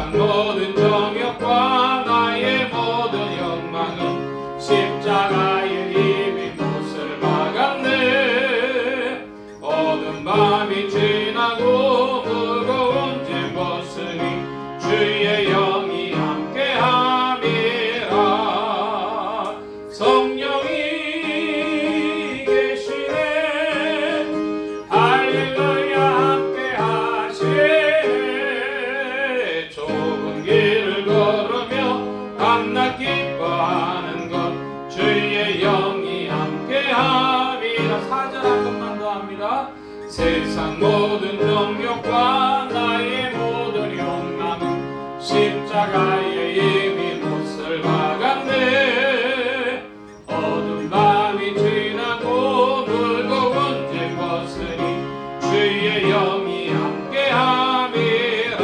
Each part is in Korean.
세상 모든 정욕과 나의 모든 욕망은 십자가에 이미 못을 박았네. 어두운 밤이 지나고 무거운 짐 벗으니 주의 영이 함께함이라. 성령이 계시네. 할렐루야 함께하시네. 좁은 길을 걸으며 밤낮 기뻐하는 것 주의 영이 함께함이라. 4절 한 번만 더 합니다. 세상 모든 정욕과 나의 모든 욕망은 십자가에 이미 못을 박았네. 어두운 밤이 지나고 무거운 짐 벗으니 주의 영이 함께함이라.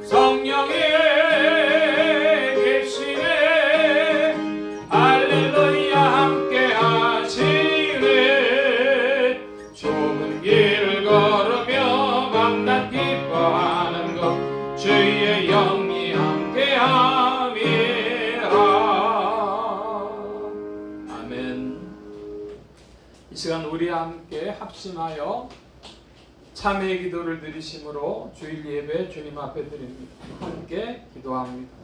성령이 계시네. 할렐루야 함께하시네. 좁은 길을 걸으며 밤낮 기뻐하는 것 주의 영이 함께함이라. 아멘. 이 시간 우리 함께 합심하여 참회의 기도를 드리심으로 주일 예배 주님 앞에 드립니다. 함께 기도합니다.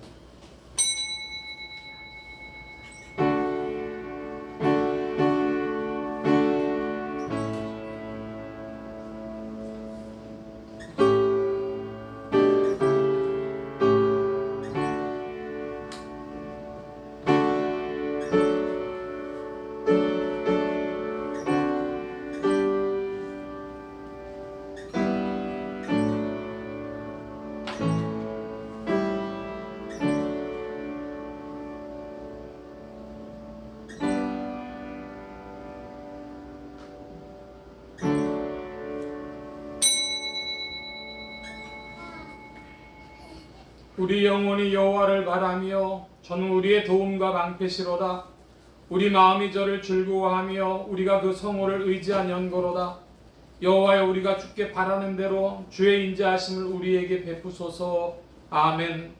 우리 영혼이 여호와를 바라며 저는 우리의 도움과 방패시로다. 우리 마음이 저를 즐거워하며 우리가 그 성호를 의지한 연고로다. 여호와여, 우리가 주께 바라는 대로 주의 인자하심을 우리에게 베푸소서. 아멘.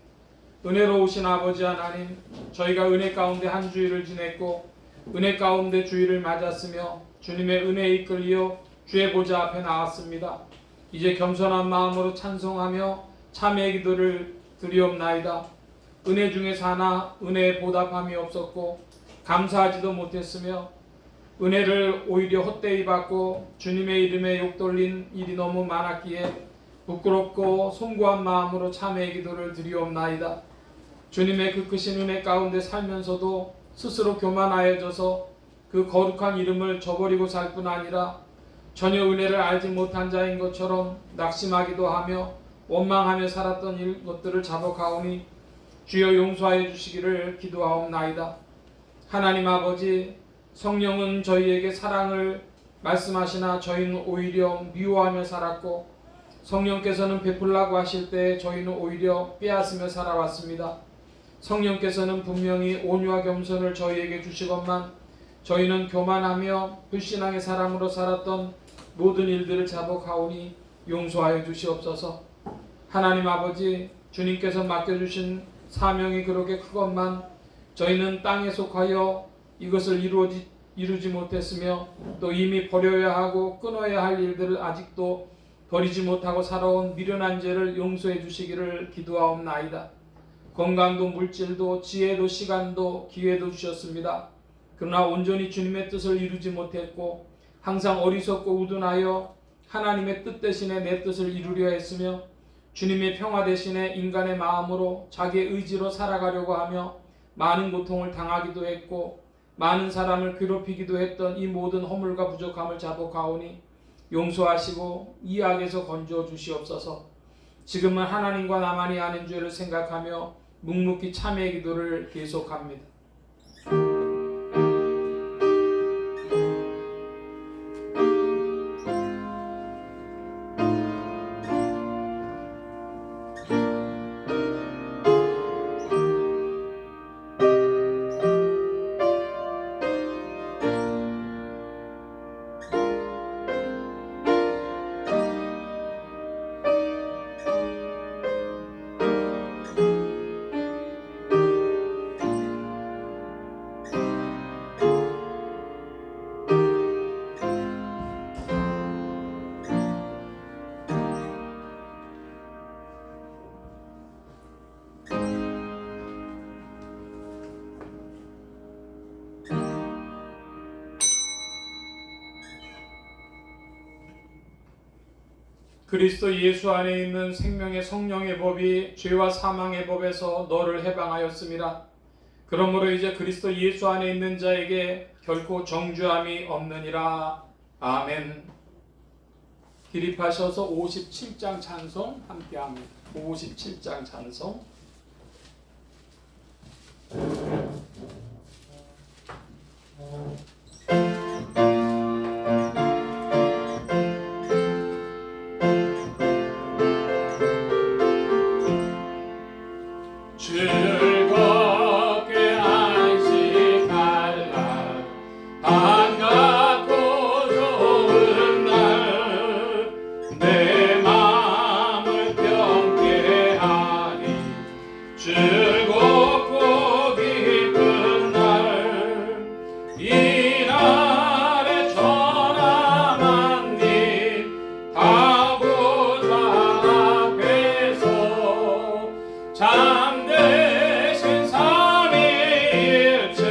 은혜로우신 아버지 하나님, 저희가 은혜 가운데 한 주일을 지냈고 은혜 가운데 주일을 맞았으며 주님의 은혜에 이끌려 주의 보좌 앞에 나왔습니다. 이제 겸손한 마음으로 찬송하며 참회의 기도를 드리옵나이다. 은혜 중에 하나 은혜에 보답함이 없었고 감사하지도 못했으며 은혜를 오히려 헛되이 받고 주님의 이름에 욕돌린 일이 너무 많았기에 부끄럽고 송구한 마음으로 참회의 기도를 드리옵나이다. 주님의 그 크신 은혜 가운데 살면서도 스스로 교만하여져서 그 거룩한 이름을 저버리고 살 뿐 아니라 전혀 은혜를 알지 못한 자인 것처럼 낙심하기도 하며 원망하며 살았던 것들을 자복하오니 주여 용서하여 주시기를 기도하옵나이다. 하나님 아버지, 성령은 저희에게 사랑을 말씀하시나 저희는 오히려 미워하며 살았고 성령께서는 베풀라고 하실 때 저희는 오히려 빼앗으며 살아왔습니다. 성령께서는 분명히 온유와 겸손을 저희에게 주시건만 저희는 교만하며 불신앙의 사람으로 살았던 모든 일들을 자복하오니 용서하여 주시옵소서. 하나님 아버지, 주님께서 맡겨주신 사명이 그렇게 크건만 저희는 땅에 속하여 이것을 이루지 못했으며 또 이미 버려야 하고 끊어야 할 일들을 아직도 버리지 못하고 살아온 미련한 죄를 용서해 주시기를 기도하옵나이다. 건강도 물질도 지혜도 시간도 기회도 주셨습니다. 그러나 온전히 주님의 뜻을 이루지 못했고 항상 어리석고 우둔하여 하나님의 뜻 대신에 내 뜻을 이루려 했으며 주님의 평화 대신에 인간의 마음으로 자기의 의지로 살아가려고 하며 많은 고통을 당하기도 했고 많은 사람을 괴롭히기도 했던 이 모든 허물과 부족함을 자복하오니 용서하시고 이 악에서 건져 주시옵소서. 지금은 하나님과 나만이 아는 죄를 생각하며 묵묵히 참회의 기도를 계속합니다. 그리스도 예수 안에 있는 생명의 성령의 법이 죄와 사망의 법에서 너를 해방하였습니다. 그러므로 이제 그리스도 예수 안에 있는 자에게 결코 정죄함이 없느니라. 아멘. 기립하셔서 57장 찬송 함께합니다. 57장 찬송. 즐겁게 안식할 날 반갑고 좋은 날 내 마음을 평쾌하니 즐겁고 기쁜 날 이 날에 전하 만님 아버지 앞에서 참되신 삼위일체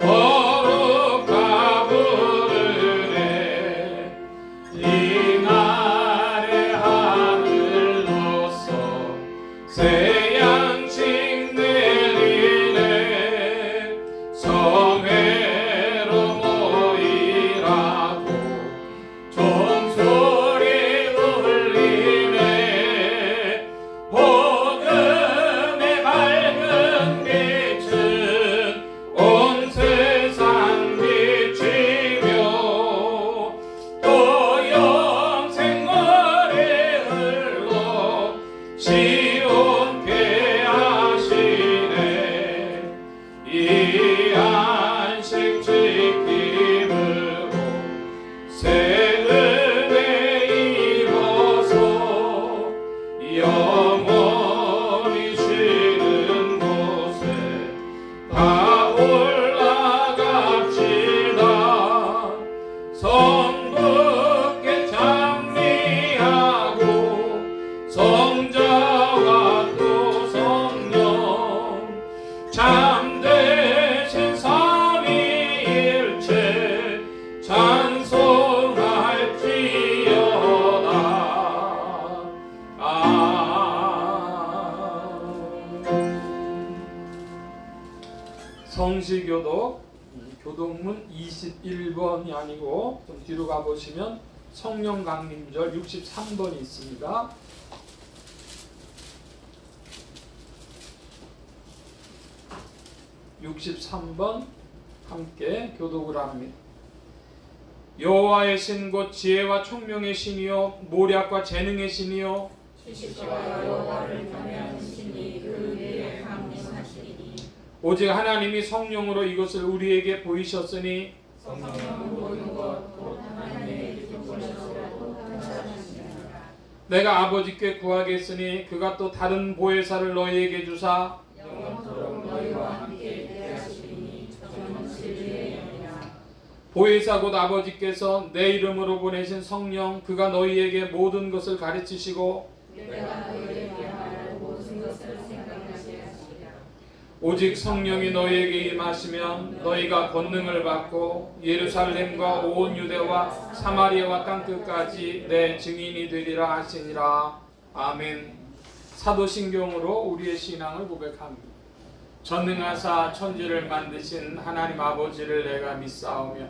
거룩하 부르네. 이 날의 하늘로서 새 양식 내리네. 성회로 모이라고 종소리 울리네. 복음의 밝은 빛은 온 세상 비치며 또 영생물에 흘러 시온케 하시네. 이 안식 지킴으로 새 은혜 입어서 영원히 쉬는 곳에 다 올라갑시다. 성부께 찬미하고 성자와 또 성령 참되신 삼위일체 찬송할지어다. 성시교독 교독문 21번이 아니고 좀 뒤로 가보시면 성령 강림절 63번이 있습니다. 63번 함께 교독을 합니다. 여호와의 신 곧 지혜와 총명의 신이요 모략과 재능의 신이요 지식과 여호와를 경외하는 신이 그 위에 강림하시리니 오직 하나님이 성령으로 이것을 우리에게 보이셨으니 성령은 모든 것 곧 하나님의 이름으로라도 하시니라. 내가 아버지께 구하겠으니 그가 또 다른 보혜사를 너희에게 주사 영원토록 너희와 함께 대하시리니 저는 진리의 영이라. 보혜사 곧 아버지께서 내 이름으로 보내신 성령 그가 너희에게 모든 것을 가르치시고 내가 너희에게 말하는 모든 것을 생각나게 하시리라. 오직 성령이 너희에게 임하시면 너희가 권능을 받고 예루살렘과 온 유대와 사마리아와 땅끝까지 내 증인이 되리라 하시니라. 아멘. 사도신경으로 우리의 신앙을 고백합니다. 전능하사 천지를 만드신 하나님 아버지를 내가 믿사오며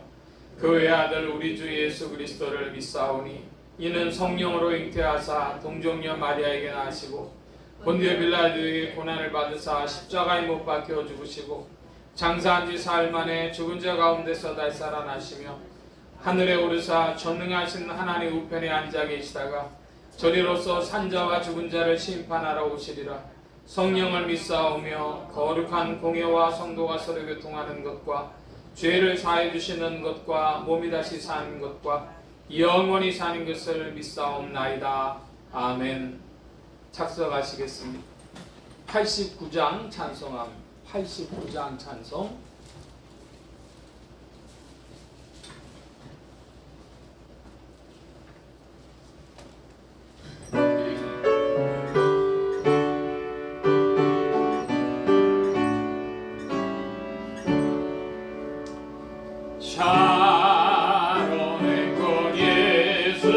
그 외아들 우리 주 예수 그리스도를 믿사오니 이는 성령으로 잉태하사 동정녀 마리아에게 나시고 본디오 빌라도에게 고난을 받으사 십자가에 못 박혀 죽으시고 장사한 지 사흘 만에 죽은 자 가운데서 다시 살아나시며 하늘에 오르사 전능하신 하나님 우편에 앉아 계시다가 저리로서 산자와 죽은 자를 심판하러 오시리라. 성령을 믿사오며 거룩한 공예와 성도가 서로 교통하는 것과 죄를 사해 주시는 것과 몸이 다시 사는 것과 영원히 사는 것을 믿사옵나이다. 아멘. 착석하시겠습니다. 89장 찬송함. 89장 찬송. 샤론의 꽃 예수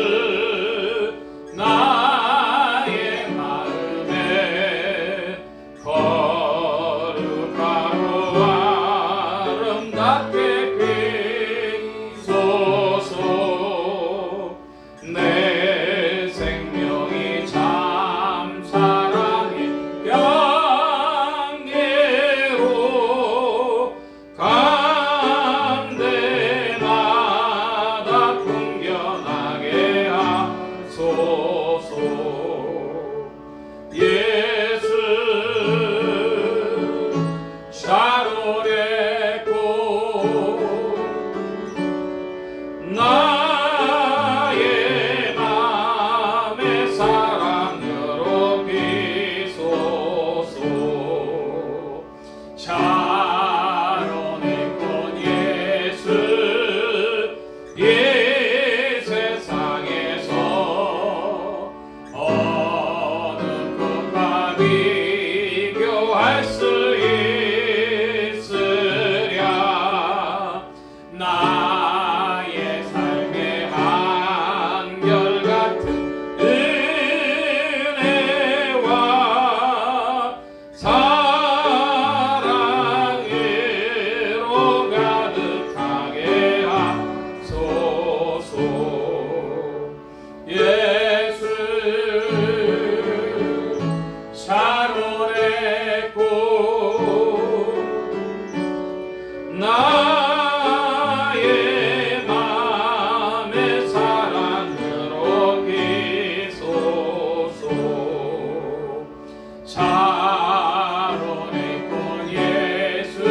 자론의 본 예수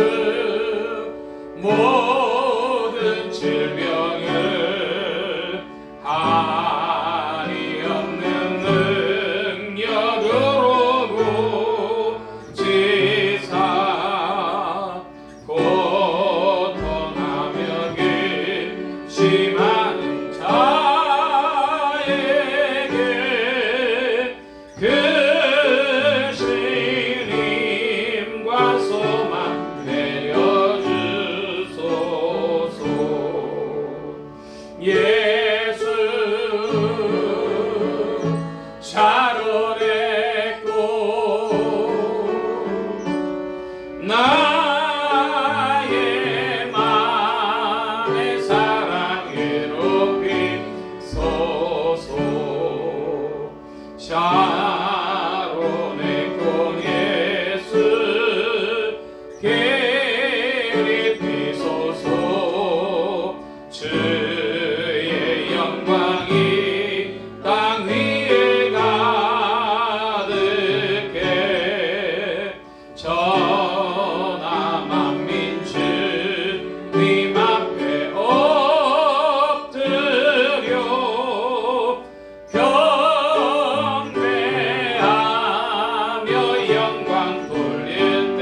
모든 질병을 한이 없는 능력으로 고치사 고통하며 심한 자에게 그 신임과 소망 내려주소서. 예수 자로랬고 나의 맘의 사랑 괴롭히소서. 샤론의 꽃 예수 괴롭히소서. 주의 영광이 땅 위에 가득해 전하 만민 주님 앞에 엎드려 경배하며 영광 돌릴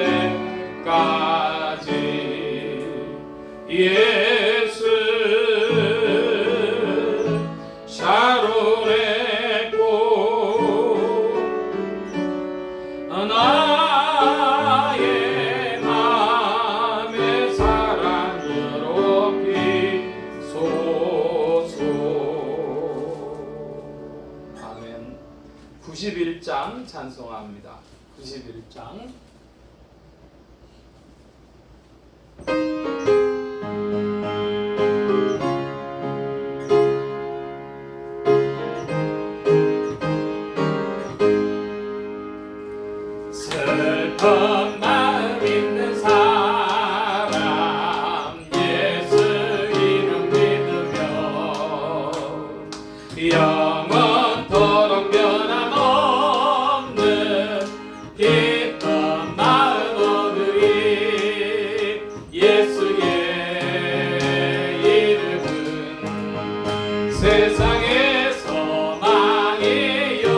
때까지. 예수 샤론의 꽃 나의 맘의 사랑으로 비소서. 아멘. 91장 찬송합니다. 91장. 슬픈 마음 있는 사람 예수 이름 믿으며 영원토록 변함없는 기쁜 마음 얻으리. 예수의 이름은 세상의 소망이요.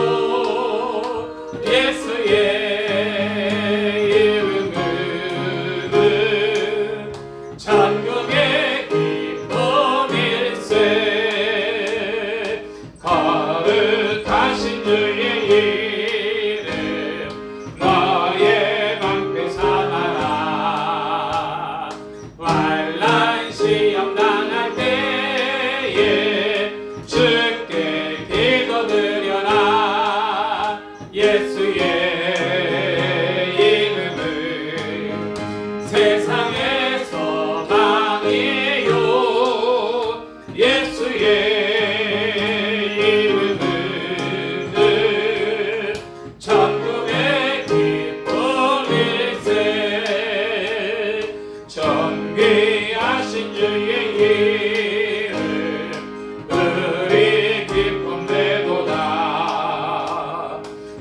예수의 천국의 기쁨일세. 거룩하신 주의 이름 너의 방패 삼아라. 환난 시험 당할 때에 주께 기도드려라. 예수의 이름은 세상의 소망이요. 예수의 이름은 천국의 기쁨일세. 존귀하신 주의 이름 우리 기쁨 되도다.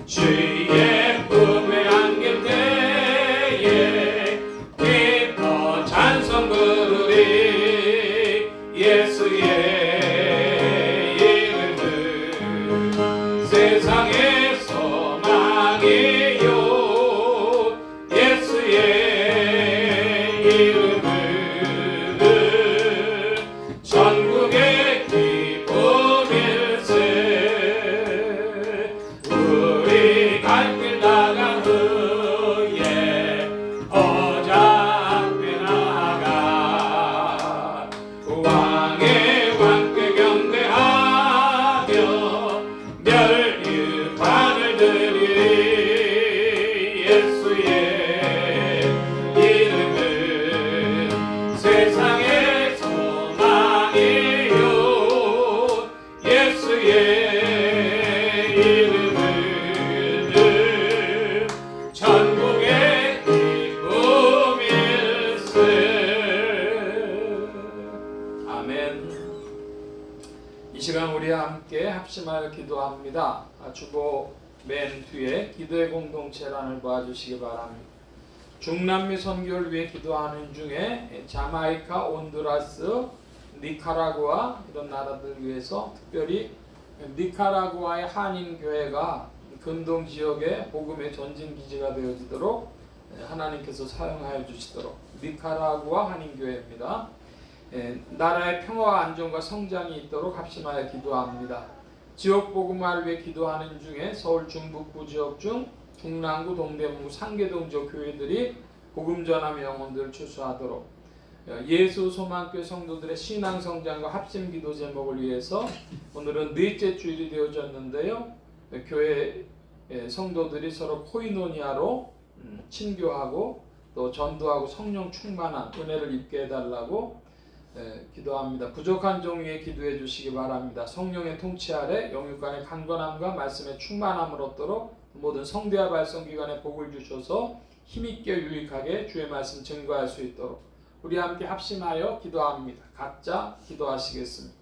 주의 품에 안길 때에 기뻐 찬송 부르리. 예수의 이름은 세상의 소망이요. 예수의 이름은 천국의 기쁨일세. 우리 갈 길 나간 후에 보좌 앞에 나아가 왕의 왕께 경배하며 멸류관을 드리리. 예수의 이름은 세상의 소망이요. 예수의 이름은 천국의 기쁨일세. 아멘. 이 시간 우리 함께 합심하여 기도합니다. 주보 맨 뒤에 기도의 공동체란을 봐주시기 바랍니다. 중남미 선교를 위해 기도하는 중에 자마이카, 온두라스, 니카라구아 이런 나라들 위해서 특별히 니카라구아의 한인교회가 근동 지역의 복음의 전진기지가 되어지도록 하나님께서 사용하여 주시도록 니카라구아 한인교회입니다. 나라의 평화와 안정과 성장이 있도록 합심하여 기도합니다. 지역 복음화를 위해 기도하는 중에 서울 중북부 지역 중 중랑구, 동대문구, 상계동 지역 교회들이 복음 전함의 영혼들을 추수하도록 예수 소망교회 성도들의 신앙 성장과 합심 기도 제목을 위해서 오늘은 넷째 주일이 되어졌는데요. 교회 성도들이 서로 코이노니아로 친교하고 또 전도하고 성령 충만한 은혜를 입게 해달라고 기도합니다. 부족한 종 위에 기도해 주시기 바랍니다. 성령의 통치 아래 영육간의 강건함과 말씀의 충만함을 얻도록 모든 성대와 발성기관에 복을 주셔서 힘있게 유익하게 주의 말씀 증거할 수 있도록 우리 함께 합심하여 기도합니다. 각자 기도하시겠습니다.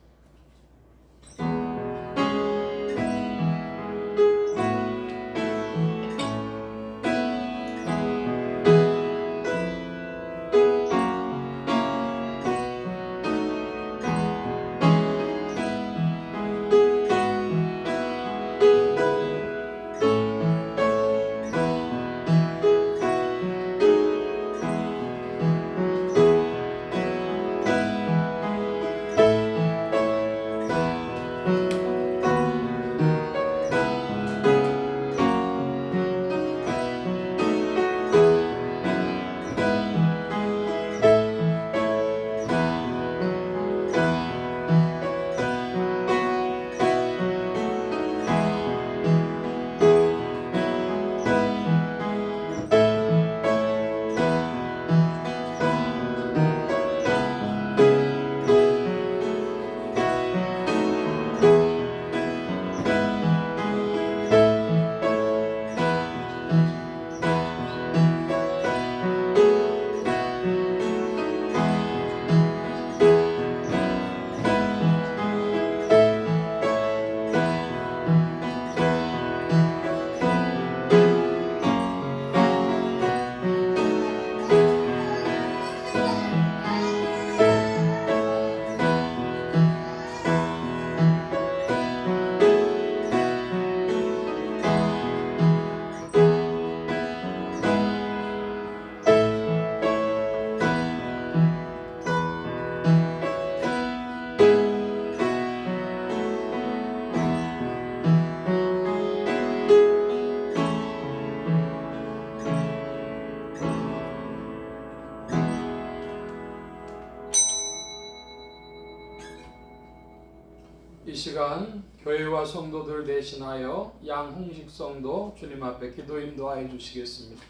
이 시간 교회와 성도들 대신하여 양홍식 성도 주님 앞에 기도 인도하여 주시겠습니다.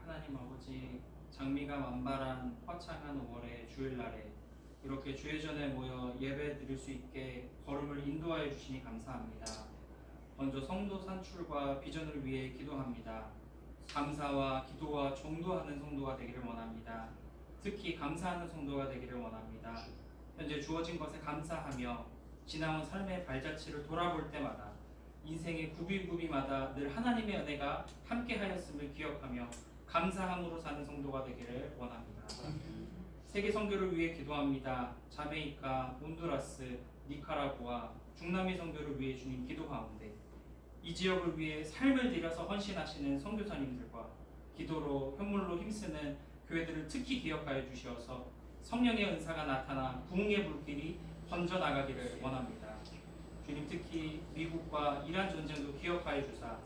하나님 아버지, 장미가 만발한 화창한 5월의 주일날에 이렇게 주의 전에 모여 예배 드릴 수 있게 걸음을 인도하여 주시니 감사합니다. 먼저 성도 산출과 비전을 위해 기도합니다. 감사와 기도와 종도하는 성도가 되기를 원합니다. 특히 감사하는 성도가 되기를 원합니다. 현재 주어진 것에 감사하며 지나온 삶의 발자취를 돌아볼 때마다 인생의 구비구비마다 늘 하나님의 은혜가 함께하였음을 기억하며 감사함으로 사는 성도가 되기를 원합니다. 세계 선교를 위해 기도합니다. 자메이카, 온두라스, 니카라구아, 중남미 선교를 위해 주님 기도 가운데 이 지역을 위해 삶을 들여서 헌신하시는 선교사님들과 기도로 현물로 힘쓰는 교회들을 특히 기억하여 주시어서 성령의 은사가 나타나 부흥의 불길이 번져나가기를 원합니다. 주님, 특히 미국과 이란 전쟁도 기억하여 주사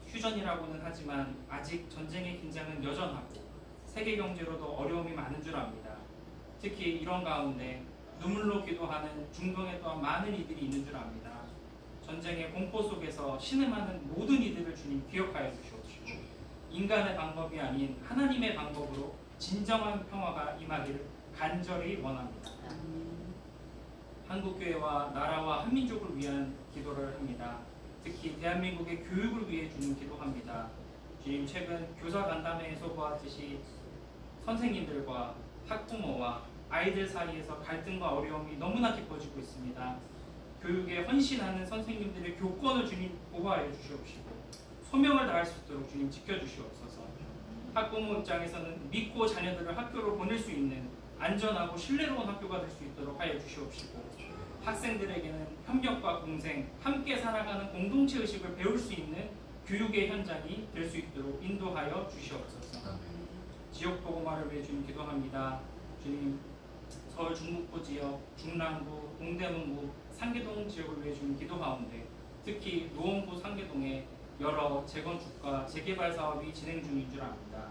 휴전이라고는 하지만 아직 전쟁의 긴장은 여전하고 세계 경제로도 어려움이 많은 줄 압니다. 특히 이런 가운데 눈물로 기도하는 중동에 또한 많은 이들이 있는 줄 압니다. 전쟁의 공포 속에서 신음하는 모든 이들을 주님 기억하여 주시옵시고 인간의 방법이 아닌 하나님의 방법으로 진정한 평화가 임하기를 간절히 원합니다. 한국교회와 나라와 한민족을 위한 기도를 합니다. 특히 대한민국의 교육을 위해 주님 기도합니다. 주님, 최근 교사 간담회에서 보았듯이 선생님들과 학부모와 아이들 사이에서 갈등과 어려움이 너무나 깊어지고 있습니다. 교육에 헌신하는 선생님들의 교권을 주님 보호하여 주시옵시고 소명을 다할 수 있도록 주님 지켜주시옵소서. 학부모 입장에서는 믿고 자녀들을 학교로 보낼 수 있는 안전하고 신뢰로운 학교가 될 수 있도록 하여 주시옵시고 학생들에게는 협력과 공생, 함께 살아가는 공동체 의식을 배울 수 있는 교육의 현장이 될 수 있도록 인도하여 주시옵소서. 지역 보고마를 위해 주님 기도합니다. 주님, 서울 중북부 지역, 중랑구, 동대문구, 상계동 지역을 위해 주님 기도하오는데 특히 노원구 상계동에 여러 재건축과 재개발 사업이 진행 중인 줄 압니다.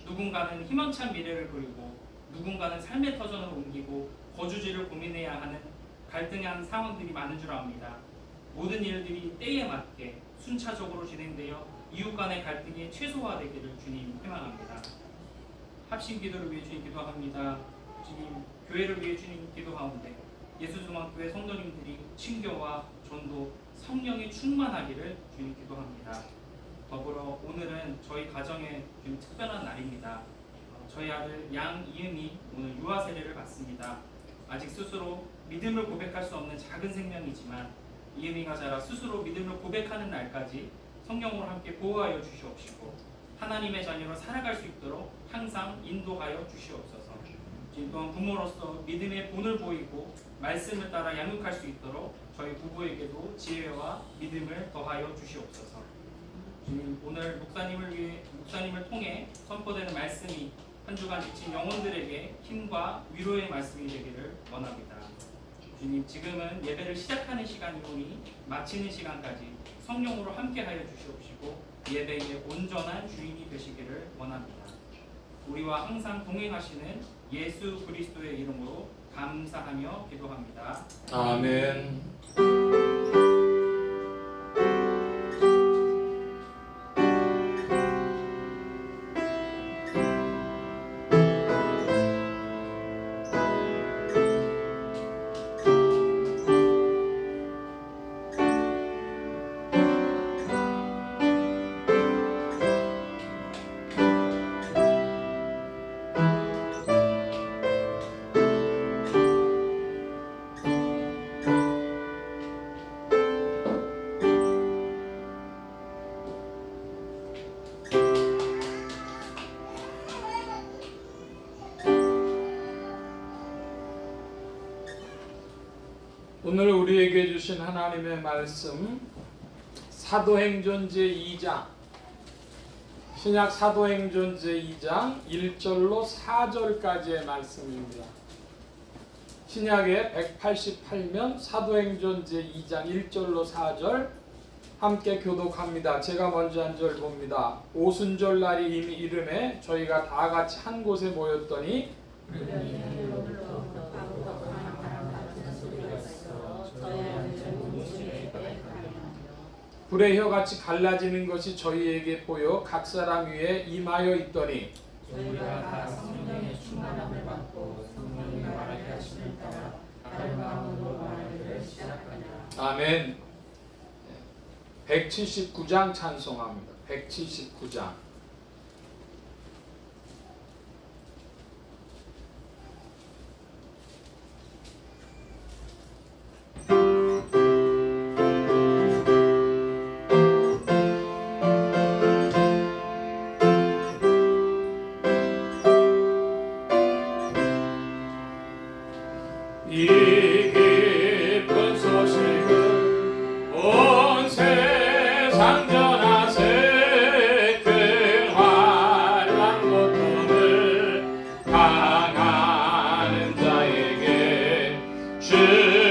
누군가는 희망찬 미래를 그리고 누군가는 삶의 터전을 옮기고 거주지를 고민해야 하는 갈등한 상황들이 많은 줄 압니다. 모든 일들이 때에 맞게 순차적으로 진행되어 이웃 간의 갈등이 최소화되기를 주님 희망합니다. 합심 기도를 위해 주님 기도합니다. 주님, 교회를 위해 주님 기도하오는데 예수중앙교회 성도님들이 친교와 전도, 성령이 충만하기를 주님 기도합니다. 더불어 오늘은 저희 가정의 좀 특별한 날입니다. 저희 아들 양이음이 오늘 유아 세례를 받습니다. 아직 스스로 믿음을 고백할 수 없는 작은 생명이지만 이음이가 자라 스스로 믿음을 고백하는 날까지 성령으로 함께 보호하여 주시옵시고 하나님의 자녀로 살아갈 수 있도록 항상 인도하여 주시옵소서. 또한 부모로서 믿음의 본을 보이고 말씀을 따라 양육할 수 있도록 저희 부부에게도 지혜와 믿음을 더하여 주시옵소서. 주님, 오늘 목사님을 통해 선포되는 말씀이 한 주간 지친 영혼들에게 힘과 위로의 말씀이 되기를 원합니다. 주님, 지금은 예배를 시작하는 시간이오니 마치는 시간까지 성령으로 함께하여 주시옵시고 예배의 온전한 주인이 되시기를 원합니다. 우리와 항상 동행하시는 예수 그리스도의 이름으로 감사하며 기도합니다. 아멘. 오늘 우리에게 주신 하나님의 말씀 사도행전 제2장 신약 사도행전 제2장 1절로 4절까지의 말씀입니다. 신약의 188면 사도행전 제2장 1절로 4절 함께 교독합니다. 제가 먼저 한 절 봅니다. 오순절 날이 이미 이름에 저희가 다 같이 한 곳에 모였더니 불의 혀같이 갈라지는 것이 저희에게 보여 각 사람 위에 임하여 있더니 저희가 다 성령의 충만함을 받고 성령이 말하게 하심을 따라 다른 마음으로 말하기를 시작하냐. 아멘. 179장 찬송합니다. 179장. 이 깊은 소식은 온 세상 전하세 큰 환난 고통을 당하는 자에게 주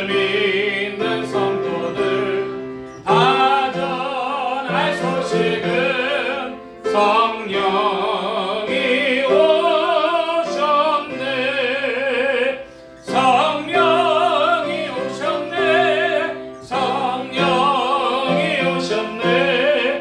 믿는 성도들 다 전할 소식은 성령이 오셨네. 성령이 오셨네. 성령이 오셨네.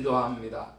기도합니다.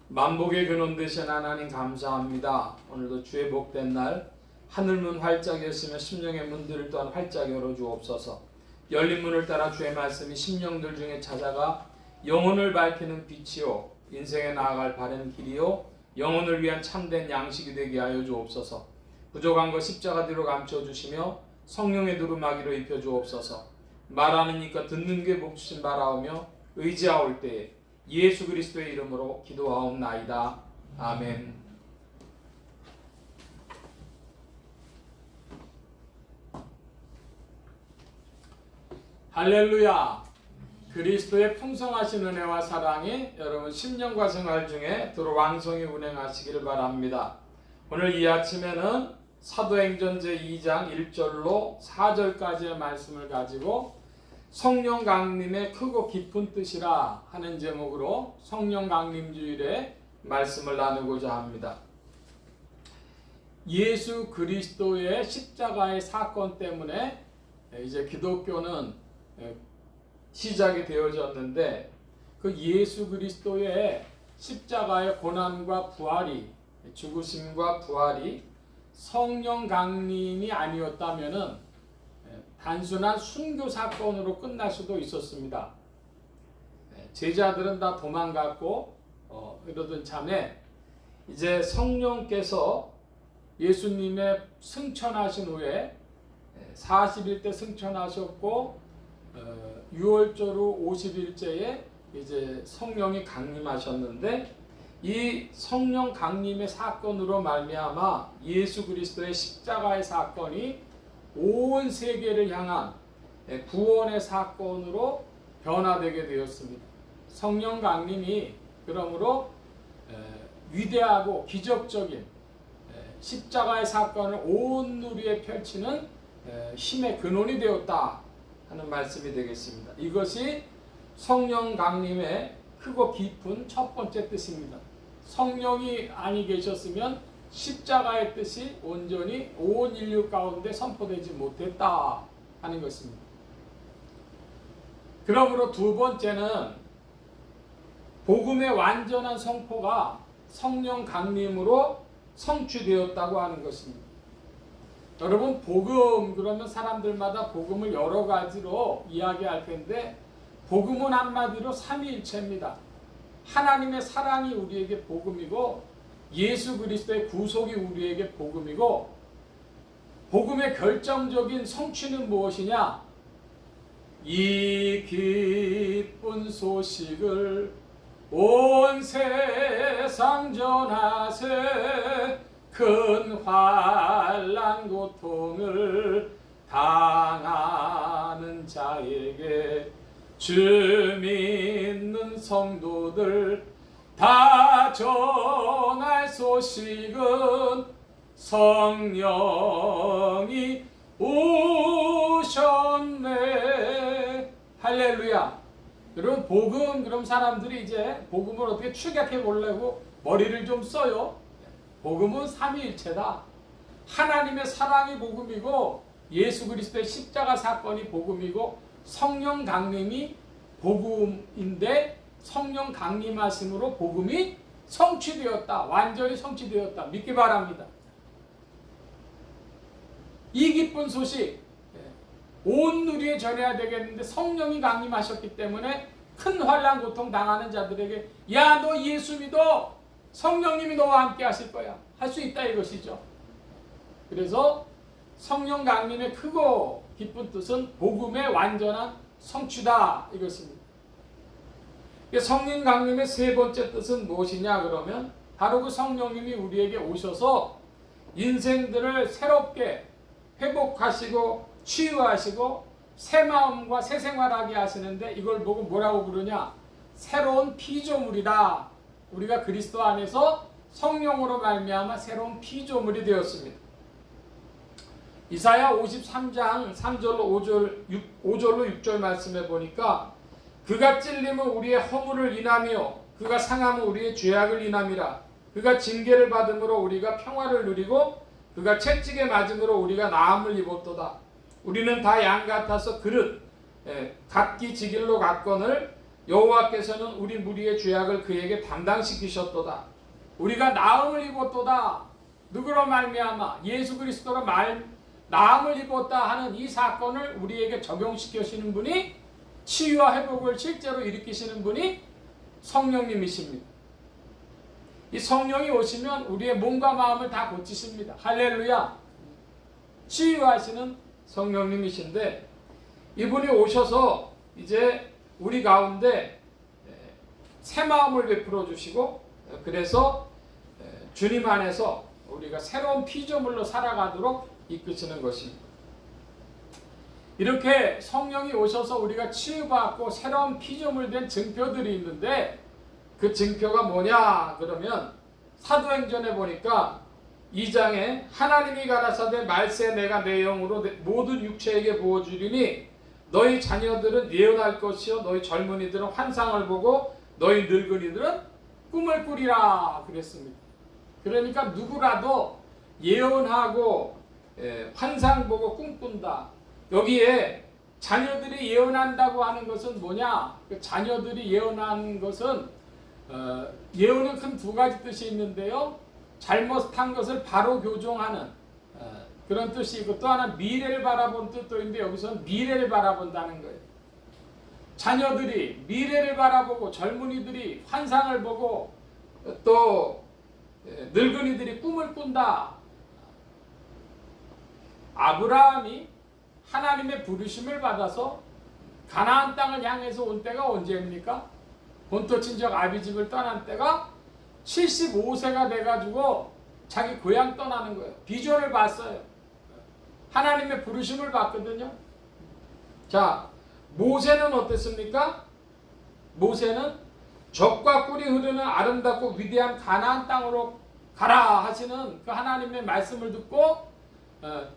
만복의 근원 되신 하나님 감사합니다. 오늘도 주의 복된 날 하늘문 활짝 여시며 심령의 문들을 또한 활짝 열어주옵소서. 열린 문을 따라 주의 말씀이 심령들 중에 찾아가 영혼을 밝히는 빛이요 인생에 나아갈 바른 길이요 영혼을 위한 참된 양식이 되게 하여 주옵소서. 부족한 것 십자가 뒤로 감춰주시며 성령의 두루마기로 입혀주옵소서. 말하는 이과 듣는 게 복주신 바라오며 의지하올 때에 예수 그리스도의 이름으로 기도하옵나이다. 아멘. 할렐루야. 그리스도의 풍성하신 은혜와 사랑이 여러분 심령과 생활 중에 도로 왕성히 운행하시기를 바랍니다. 오늘 이 아침에는 사도행전 제2장 1절로 4절까지의 말씀을 가지고 성령 강림의 크고 깊은 뜻이라 하는 제목으로 성령 강림 주일에 말씀을 나누고자 합니다. 예수 그리스도의 십자가의 사건 때문에 이제 기독교는 시작이 되어졌는데 그 예수 그리스도의 십자가의 고난과 부활이 죽으심과 부활이 성령 강림이 아니었다면은 단순한 순교 사건으로 끝날 수도 있었습니다. 제자들은 다 도망갔고 이러던 참에 이제 성령께서 예수님의 승천하신 후에 40일 때 승천하셨고 6월절 후 50일째에 이제 성령이 강림하셨는데 이 성령 강림의 사건으로 말미암아 예수 그리스도의 십자가의 사건이 온 세계를 향한 구원의 사건으로 변화되게 되었습니다. 성령 강림이 그러므로 위대하고 기적적인 십자가의 사건을 온 누리에 펼치는 힘의 근원이 되었다 하는 말씀이 되겠습니다. 이것이 성령 강림의 크고 깊은 첫 번째 뜻입니다. 성령이 아니 계셨으면 십자가의 뜻이 온전히 온 인류 가운데 선포되지 못했다 하는 것입니다. 그러므로 두 번째는 복음의 완전한 선포가 성령 강림으로 성취되었다고 하는 것입니다. 여러분 복음 그러면 사람들마다 복음을 여러 가지로 이야기할 텐데 복음은 한마디로 삼위일체입니다. 하나님의 사랑이 우리에게 복음이고 예수 그리스도의 구속이 우리에게 복음이고 복음의 결정적인 성취는 무엇이냐? 이 기쁜 소식을 온 세상 전하세 큰 환난 고통을 당하는 자에게 주 믿는 성도들 다 전할 소식은 성령이 오셨네. 할렐루야. 여러분 복음 그럼 사람들이 이제 복음을 어떻게 축약해 보려고 머리를 좀 써요. 복음은 삼위일체다. 하나님의 사랑이 복음이고 예수 그리스도의 십자가 사건이 복음이고 성령 강림이 복음인데 성령 강림하심으로 복음이 성취되었다. 완전히 성취되었다. 믿기 바랍니다. 이 기쁜 소식 온 누리에 전해야 되겠는데 성령이 강림하셨기 때문에 큰 환난 고통 당하는 자들에게 야 너 예수 믿어. 성령님이 너와 함께 하실 거야. 할 수 있다 이것이죠. 그래서 성령 강림의 크고 기쁜 뜻은 복음의 완전한 성취다 이것입니다. 성령 강림의 세 번째 뜻은 무엇이냐 그러면 바로 그 성령님이 우리에게 오셔서 인생들을 새롭게 회복하시고 치유하시고 새 마음과 새 생활하게 하시는데 이걸 보고 뭐라고 부르냐? 새로운 피조물이다. 우리가 그리스도 안에서 성령으로 말미암아 새로운 피조물이 되었습니다. 이사야 53장 3절로 5절로 6절 말씀해 보니까 그가 찔림은 우리의 허물을 인하며 그가 상함은 우리의 죄악을 인함이라. 그가 징계를 받음으로 우리가 평화를 누리고 그가 채찍에 맞음으로 우리가 나음을 입었도다. 우리는 다 양 같아서 그릇 각기 지 길로 갔거늘 여호와께서는 우리 무리의 죄악을 그에게 담당시키셨도다. 우리가 나음을 입었도다. 누구로 말미암아 예수 그리스도로 나음을 입었다 하는 이 사건을 우리에게 적용시키시는 분이, 치유와 회복을 실제로 일으키시는 분이 성령님이십니다. 이 성령이 오시면 우리의 몸과 마음을 다 고치십니다. 할렐루야. 치유하시는 성령님이신데, 이분이 오셔서 이제 우리 가운데 새 마음을 베풀어 주시고, 그래서 주님 안에서 우리가 새로운 피조물로 살아가도록 이끄시는 것입니다. 이렇게 성령이 오셔서 우리가 치유받고 새로운 피조물 된 증표들이 있는데, 그 증표가 뭐냐 그러면 사도행전에 보니까 2장에 하나님이 가라사대 말세 내가 내 영으로 모든 육체에게 부어주리니 너희 자녀들은 예언할 것이요 너희 젊은이들은 환상을 보고 너희 늙은이들은 꿈을 꾸리라 그랬습니다. 그러니까 누구라도 예언하고 환상 보고 꿈꾼다. 여기에 자녀들이 예언한다고 하는 것은 뭐냐? 그 자녀들이 예언하는 것은 예언은 큰 두 가지 뜻이 있는데요. 잘못한 것을 바로 교정하는 그런 뜻이 있고, 또 하나 미래를 바라본 뜻도 있는데 여기서는 미래를 바라본다는 거예요. 자녀들이 미래를 바라보고 젊은이들이 환상을 보고 또 늙은이들이 꿈을 꾼다. 아브라함이 하나님의 부르심을 받아서 가나안 땅을 향해서 온 때가 언제입니까? 본토 친척 아비집을 떠난 때가 75세가 돼가지고 자기 고향 떠나는 거예요. 비전을 봤어요. 하나님의 부르심을 봤거든요. 자, 모세는 어땠습니까? 모세는 적과 꿀이 흐르는 아름답고 위대한 가나안 땅으로 가라 하시는 그 하나님의 말씀을 듣고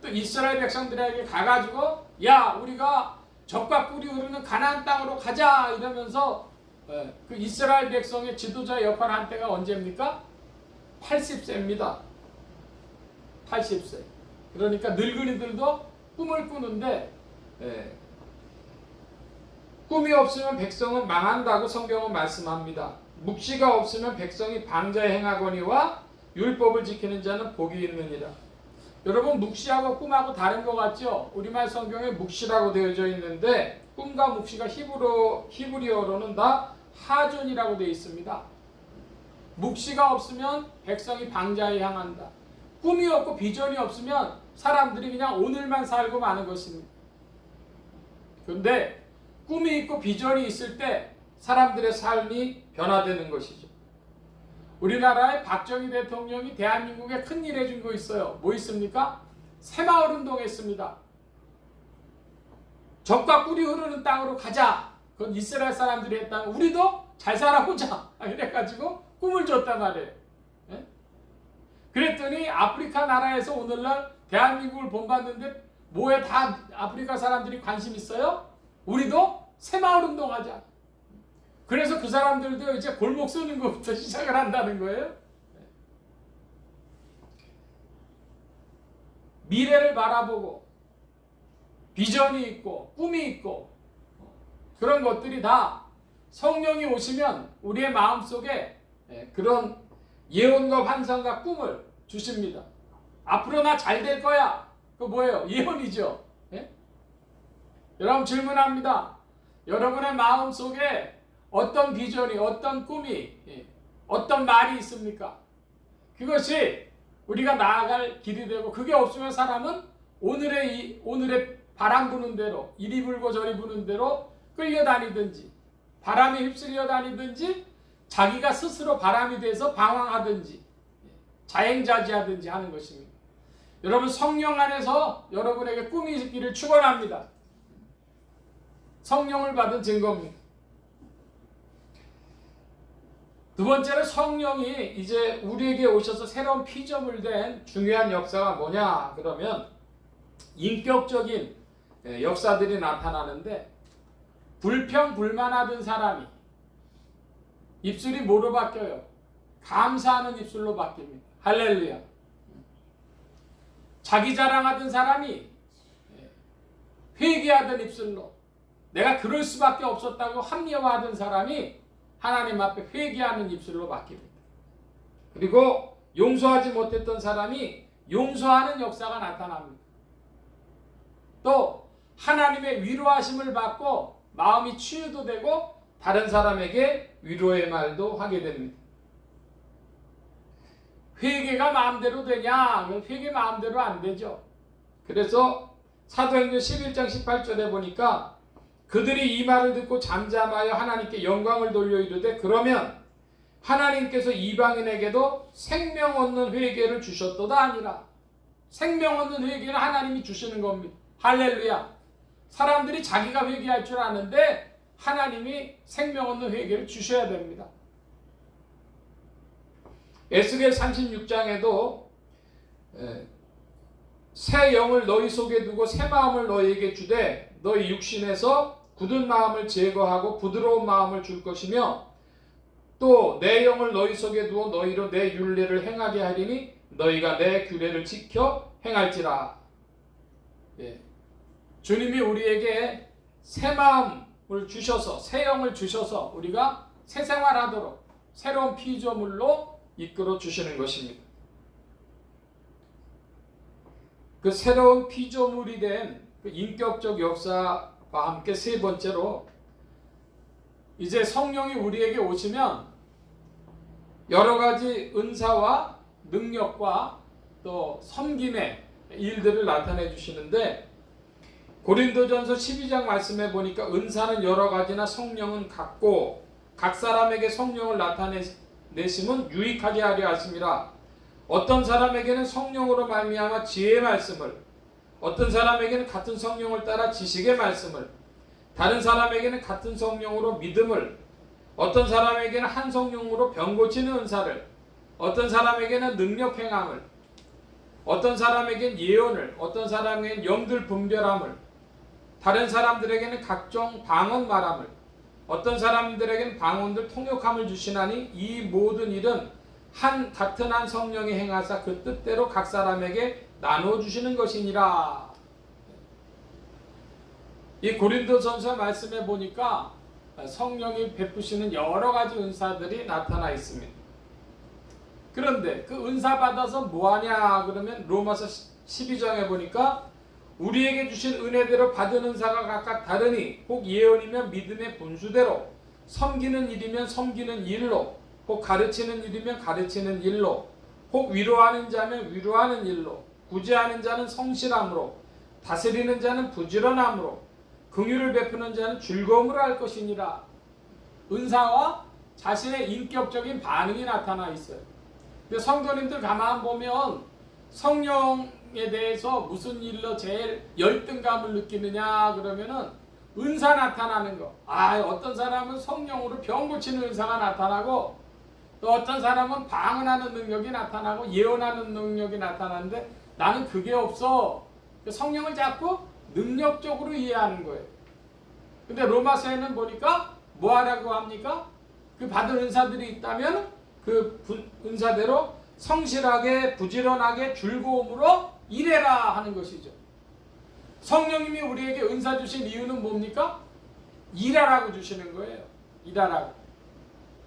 또 이스라엘 백성들에게 가가지고 야 우리가 적과 꿀이 흐르는 가나안 땅으로 가자 이러면서 그 이스라엘 백성의 지도자 역할을 한 때가 언제입니까? 80세입니다. 80세. 그러니까 늙은이들도 꿈을 꾸는데 꿈이 없으면 백성은 망한다고 성경은 말씀합니다. 묵시가 없으면 백성이 방자에 행하거니와 율법을 지키는 자는 복이 있느니라. 여러분 묵시하고 꿈하고 다른 것 같죠? 우리말 성경에 묵시라고 되어져 있는데 꿈과 묵시가 히브리어로는 다 하존이라고 되어 있습니다. 묵시가 없으면 백성이 방자에 향한다. 꿈이 없고 비전이 없으면 사람들이 그냥 오늘만 살고 마는 것입니다. 그런데 꿈이 있고 비전이 있을 때 사람들의 삶이 변화되는 것이죠. 우리나라의 박정희 대통령이 대한민국에 큰일 해준 거 있어요. 뭐 있습니까? 새마을 운동했습니다. 적과 꿀이 흐르는 땅으로 가자. 그건 이스라엘 사람들이 했다면 우리도 잘 살아보자. 이래가지고 꿈을 줬단 말이에요. 예? 그랬더니 아프리카 나라에서 오늘날 대한민국을 본받는데 뭐에 다 아프리카 사람들이 관심 있어요? 우리도 새마을 운동하자. 그래서 그 사람들도 이제 골목 쓰는 것부터 시작을 한다는 거예요. 미래를 바라보고 비전이 있고 꿈이 있고 그런 것들이 다 성령이 오시면 우리의 마음속에 그런 예언과 환상과 꿈을 주십니다. 앞으로 나 잘 될 거야. 그거 뭐예요? 예언이죠. 예? 여러분 질문합니다. 여러분의 마음속에 어떤 비전이, 어떤 꿈이, 어떤 말이 있습니까? 그것이 우리가 나아갈 길이 되고, 그게 없으면 사람은 오늘의 바람 부는 대로, 이리 불고 저리 부는 대로 끌려다니든지, 바람에 휩쓸려 다니든지, 자기가 스스로 바람이 돼서 방황하든지, 자행자지하든지 하는 것입니다. 여러분 성령 안에서 여러분에게 꿈이 있기를 축원합니다. 성령을 받은 증거입니다. 두 번째로 성령이 이제 우리에게 오셔서 새로운 피조물 된 중요한 역사가 뭐냐 그러면 인격적인 역사들이 나타나는데, 불평불만하던 사람이 입술이 뭐로 바뀌어요? 감사하는 입술로 바뀝니다. 할렐루야. 자기 자랑하던 사람이 회개하던 입술로, 내가 그럴 수밖에 없었다고 합리화하던 사람이 하나님 앞에 회개하는 입술로 바뀝니다. 그리고 용서하지 못했던 사람이 용서하는 역사가 나타납니다. 또 하나님의 위로하심을 받고 마음이 치유도 되고 다른 사람에게 위로의 말도 하게 됩니다. 회개가 마음대로 되냐? 회개 마음대로 안 되죠. 그래서 사도행전 11장 18절에 보니까 그들이 이 말을 듣고 잠잠하여 하나님께 영광을 돌려 이르되 그러면 하나님께서 이방인에게도 생명 얻는 회개를 주셨도다 아니라. 생명 얻는 회개는 하나님이 주시는 겁니다. 할렐루야. 사람들이 자기가 회개할 줄 아는데 하나님이 생명 얻는 회개를 주셔야 됩니다. 에스겔 36장에도 새 영을 너희 속에 두고 새 마음을 너희에게 주되 너희 육신에서 굳은 마음을 제거하고 부드러운 마음을 줄 것이며 또 내 영을 너희 속에 두어 너희로 내 율례를 행하게 하리니 너희가 내 규례를 지켜 행할지라. 예. 주님이 우리에게 새 마음을 주셔서 새 영을 주셔서 우리가 새 생활하도록 새로운 피조물로 이끌어 주시는 것입니다. 그 새로운 피조물이 된 그 인격적 역사와 함께 세 번째로 이제 성령이 우리에게 오시면 여러 가지 은사와 능력과 또 섬김의 일들을 나타내 주시는데 고린도전서 12장 말씀에 보니까 은사는 여러 가지나 성령은 같고 각 사람에게 성령을 나타내심은 유익하게 하려 하심이라. 어떤 사람에게는 성령으로 말미암아 지혜의 말씀을, 어떤 사람에게는 같은 성령을 따라 지식의 말씀을, 다른 사람에게는 같은 성령으로 믿음을, 어떤 사람에게는 한 성령으로 병 고치는 은사를, 어떤 사람에게는 능력 행함을, 어떤 사람에게는 예언을, 어떤 사람에게는 영들 분별함을, 다른 사람들에게는 각종 방언 말함을, 어떤 사람들에게는 방언들 통역함을 주시나니 이 모든 일은 같은 한 성령이 행하사 그 뜻대로 각 사람에게 나누어 주시는 것이니라. 이 고린도전서 말씀에 보니까 성령이 베푸시는 여러 가지 은사들이 나타나 있습니다. 그런데 그 은사 받아서 뭐하냐 그러면 로마서 12장에 보니까 우리에게 주신 은혜대로 받은 은사가 각각 다르니 혹 예언이면 믿음의 분수대로, 섬기는 일이면 섬기는 일로, 혹 가르치는 일이면 가르치는 일로, 혹 위로하는 자면 위로하는 일로, 구제하는 자는 성실함으로, 다스리는 자는 부지런함으로, 긍휼을 베푸는 자는 즐거움으로 할 것이니라. 은사와 자신의 인격적인 반응이 나타나 있어요. 성도님들 가만 보면 성령에 대해서 무슨 일로 제일 열등감을 느끼느냐 그러면은 은사 나타나는 거. 어떤 사람은 성령으로 병 고치는 은사가 나타나고 또 어떤 사람은 방언하는 능력이 나타나고 예언하는 능력이 나타나는데 나는 그게 없어. 성령을 자꾸 능력적으로 이해하는 거예요. 근데 로마서에는 보니까 뭐 하라고 합니까? 그 받은 은사들이 있다면 그 은사대로 성실하게 부지런하게 즐거움으로 일해라 하는 것이죠. 성령님이 우리에게 은사 주신 이유는 뭡니까? 일하라고 주시는 거예요. 일하라고.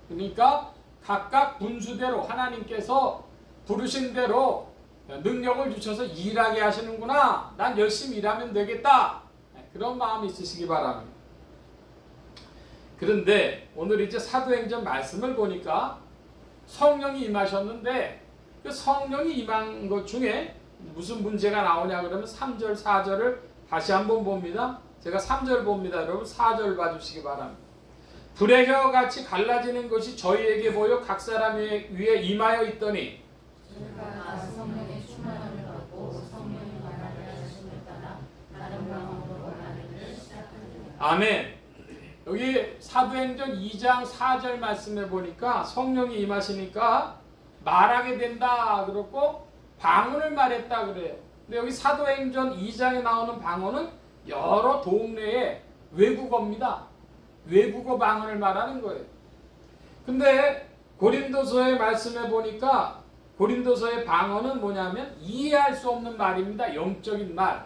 그러니까 각각 분수대로 하나님께서 부르신 대로 능력을 주셔서 일하게 하시는구나. 난 열심히 일하면 되겠다. 그런 마음이 있으시기 바랍니다. 그런데 오늘 이제 사도행전 말씀을 보니까 성령이 임하셨는데 그 성령이 임한 것 중에 무슨 문제가 나오냐 그러면 3절 4절을 다시 한번 봅니다. 제가 3절 봅니다. 여러분 4절 봐주시기 바랍니다. 불의 혀와 같이 갈라지는 것이 저희에게 보여 각 사람 위에 임하여 있더니 저희가 성령의 충만함을 받고 성령이 말하게 하심을 따라 다른 방언으로 말하기를 시작하리라. 아멘. 여기 사도행전 2장 4절 말씀에 보니까 성령이 임하시니까 말하게 된다 그렇고 방언을 말했다 그래요. 근데 여기 사도행전 2장에 나오는 방언은 여러 동네의 외국어입니다. 외국어 방언을 말하는 거예요. 근데 고린도서의 말씀에 보니까 고린도서의 방언은 뭐냐면 이해할 수 없는 말입니다. 영적인 말.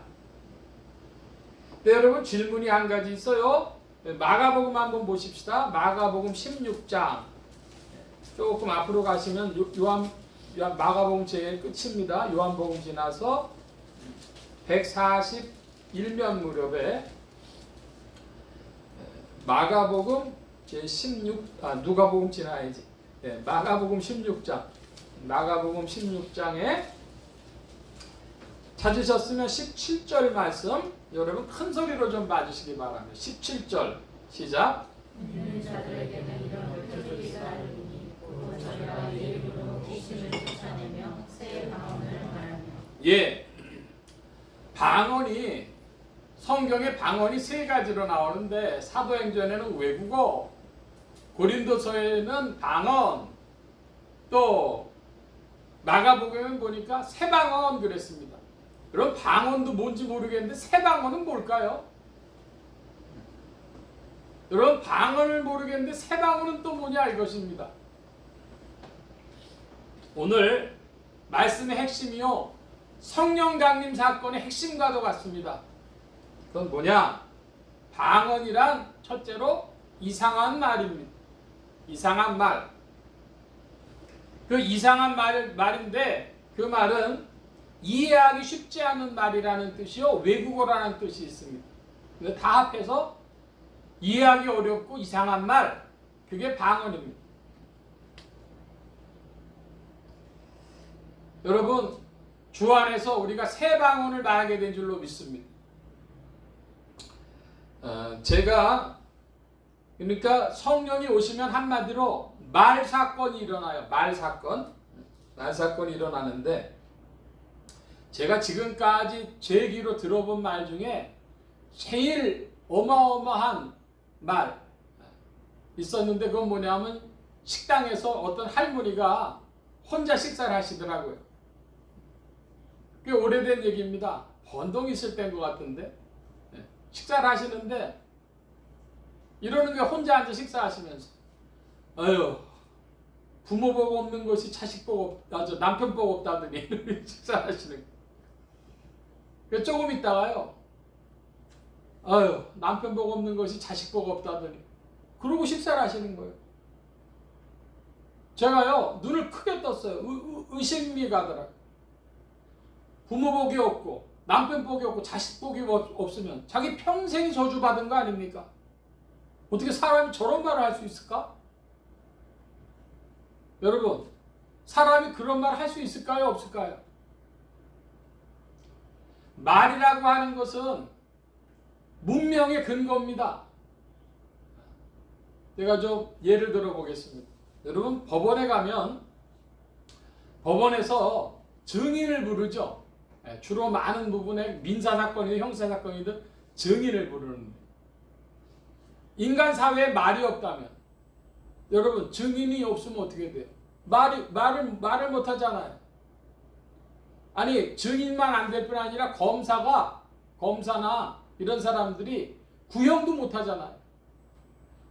네, 여러분 질문이 한 가지 있어요. 마가복음 한번 보십시다. 마가복음 16장. 조금 앞으로 가시면 마가복음 제일 끝입니다. 요한복음 지나서 141면 무렵에 마가복음 제16 누가복음 지나야지. 마가복음 16장. 마가복음 16장에 찾으셨으면 17절 말씀 여러분 큰 소리로 좀 봐주시기 바랍니다. 17절 시작. 믿는 자들에게는 이런 표적이 있사오니 곧 저희가 이 이름으로 귀신을 쫓아내며 새 방언을 말하며. 예, 방언이 성경에 방언이 세 가지로 나오는데 사도행전에는 외국어, 고린도서에는 방언, 또 마가복음에 보니까 새 방언 그랬습니다. 그럼 방언도 뭔지 모르겠는데 새 방언은 뭘까요? 여러분 방언을 모르겠는데 새 방언은 또 뭐냐 이것입니다. 오늘 말씀의 핵심이요 성령 강림 사건의 핵심과도 같습니다. 그건 뭐냐? 방언이란 첫째로 이상한 말입니다. 이상한 말. 그 이상한 말인데 그 말은 이해하기 쉽지 않은 말이라는 뜻이요 외국어라는 뜻이 있습니다. 근데 다 합해서 이해하기 어렵고 이상한 말, 그게 방언입니다. 여러분 주 안에서 우리가 새 방언을 말하게 된 줄로 믿습니다. 제가 그러니까 성령이 오시면 한마디로 말 사건이 일어나요. 말 사건이 일어나는데 제가 지금까지 제 귀로 들어본 말 중에 제일 어마어마한 말 있었는데 그건 뭐냐면 식당에서 어떤 할머니가 혼자 식사를 하시더라고요. 꽤 오래된 얘기입니다. 번동 있을 때인 것 같은데 식사를 하시는데 이러는 게 혼자 앉아 식사하시면서 아유 부모 복 없는 것이 자식 복 남편 복 없다더니 식사하시는 거예요. 조금 있다가요 아유 남편 복 없는 것이 자식 복 없다더니 그러고 식사를 하시는 거예요. 제가요 눈을 크게 떴어요. 의심이 가더라고요. 부모 복이 없고 남편 복이 없고 자식 복이 없으면 자기 평생이 저주받은 거 아닙니까? 어떻게 사람이 저런 말을 할 수 있을까? 여러분 사람이 그런 말을 할 수 있을까요? 없을까요? 말이라고 하는 것은 문명의 근거입니다. 제가 좀 예를 들어 보겠습니다. 여러분 법원에 가면 법원에서 증인을 부르죠. 주로 많은 부분에 민사사건이든 형사사건이든 증인을 부르는데 인간 사회에 말이 없다면 여러분 증인이 없으면 어떻게 돼요? 말을 못 하잖아요. 아니 증인만 안 될 뿐 아니라 검사나 이런 사람들이 구형도 못 하잖아요.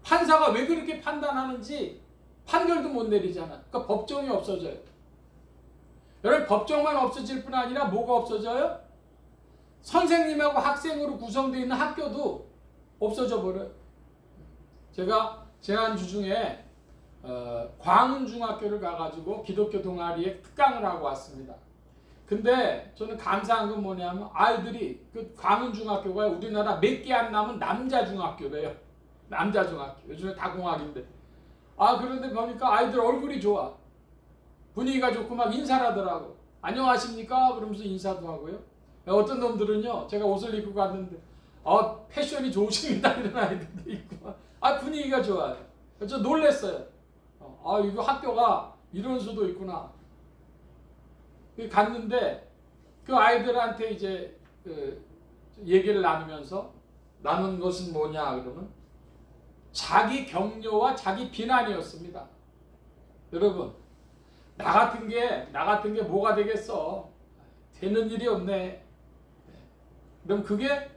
판사가 왜 그렇게 판단하는지 판결도 못 내리잖아요. 그러니까 법정이 없어져요. 여러분 법정만 없어질 뿐 아니라 뭐가 없어져요? 선생님하고 학생으로 구성되어 있는 학교도 없어져 버려요. 제가 지난주 중에 광운중학교를 가가지고 기독교 동아리에 특강을 하고 왔습니다. 근데 저는 감사한 건 뭐냐면 아이들이 그 광운중학교가 우리나라 몇 개 안 남은 남자중학교래요. 남자중학교. 요즘에 다 공학인데. 그런데 보니까 아이들 얼굴이 좋아. 분위기가 좋고 막 인사를 하더라고. 안녕하십니까? 그러면서 인사도 하고요. 어떤 놈들은요. 제가 옷을 입고 갔는데 패션이 좋으십니다. 이런 아이들도 있고. 분위기가 좋아요. 저 놀랬어요. 이거 학교가 이런 수도 있구나. 갔는데 그 아이들한테 이제 얘기를 나눈 것은 뭐냐 그러면 자기 격려와 자기 비난이었습니다. 여러분 나 같은 게 뭐가 되겠어? 되는 일이 없네. 그럼 그게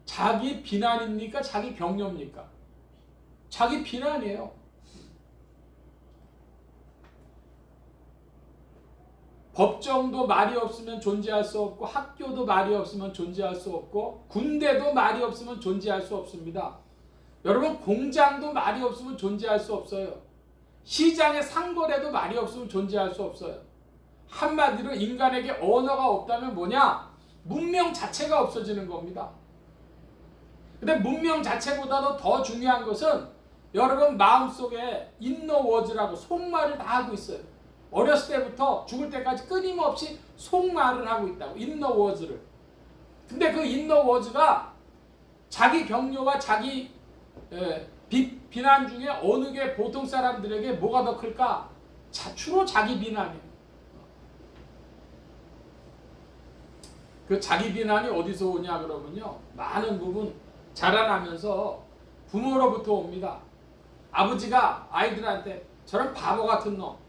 자기 비난입니까? 자기 격려입니까? 자기 비난이에요. 법정도 말이 없으면 존재할 수 없고, 학교도 말이 없으면 존재할 수 없고, 군대도 말이 없으면 존재할 수 없습니다. 여러분, 공장도 말이 없으면 존재할 수 없어요. 시장의 상거래도 말이 없으면 존재할 수 없어요. 한마디로 인간에게 언어가 없다면 뭐냐? 문명 자체가 없어지는 겁니다. 근데 문명 자체보다도 더 중요한 것은 여러분 마음속에 인너워즈라고 속말을 다 하고 있어요. 어렸을 때부터 죽을 때까지 끊임없이 속말을 하고 있다고, 인너워즈를. 근데 그 인너워즈가 자기 격려와 자기 비난 중에 어느 게 보통 사람들에게 뭐가 더 클까? 주로 자기 비난이에요. 그 자기 비난이 어디서 오냐 그러면요, 많은 부분 자라나면서 부모로부터 옵니다. 아버지가 아이들한테 저런 바보 같은 놈,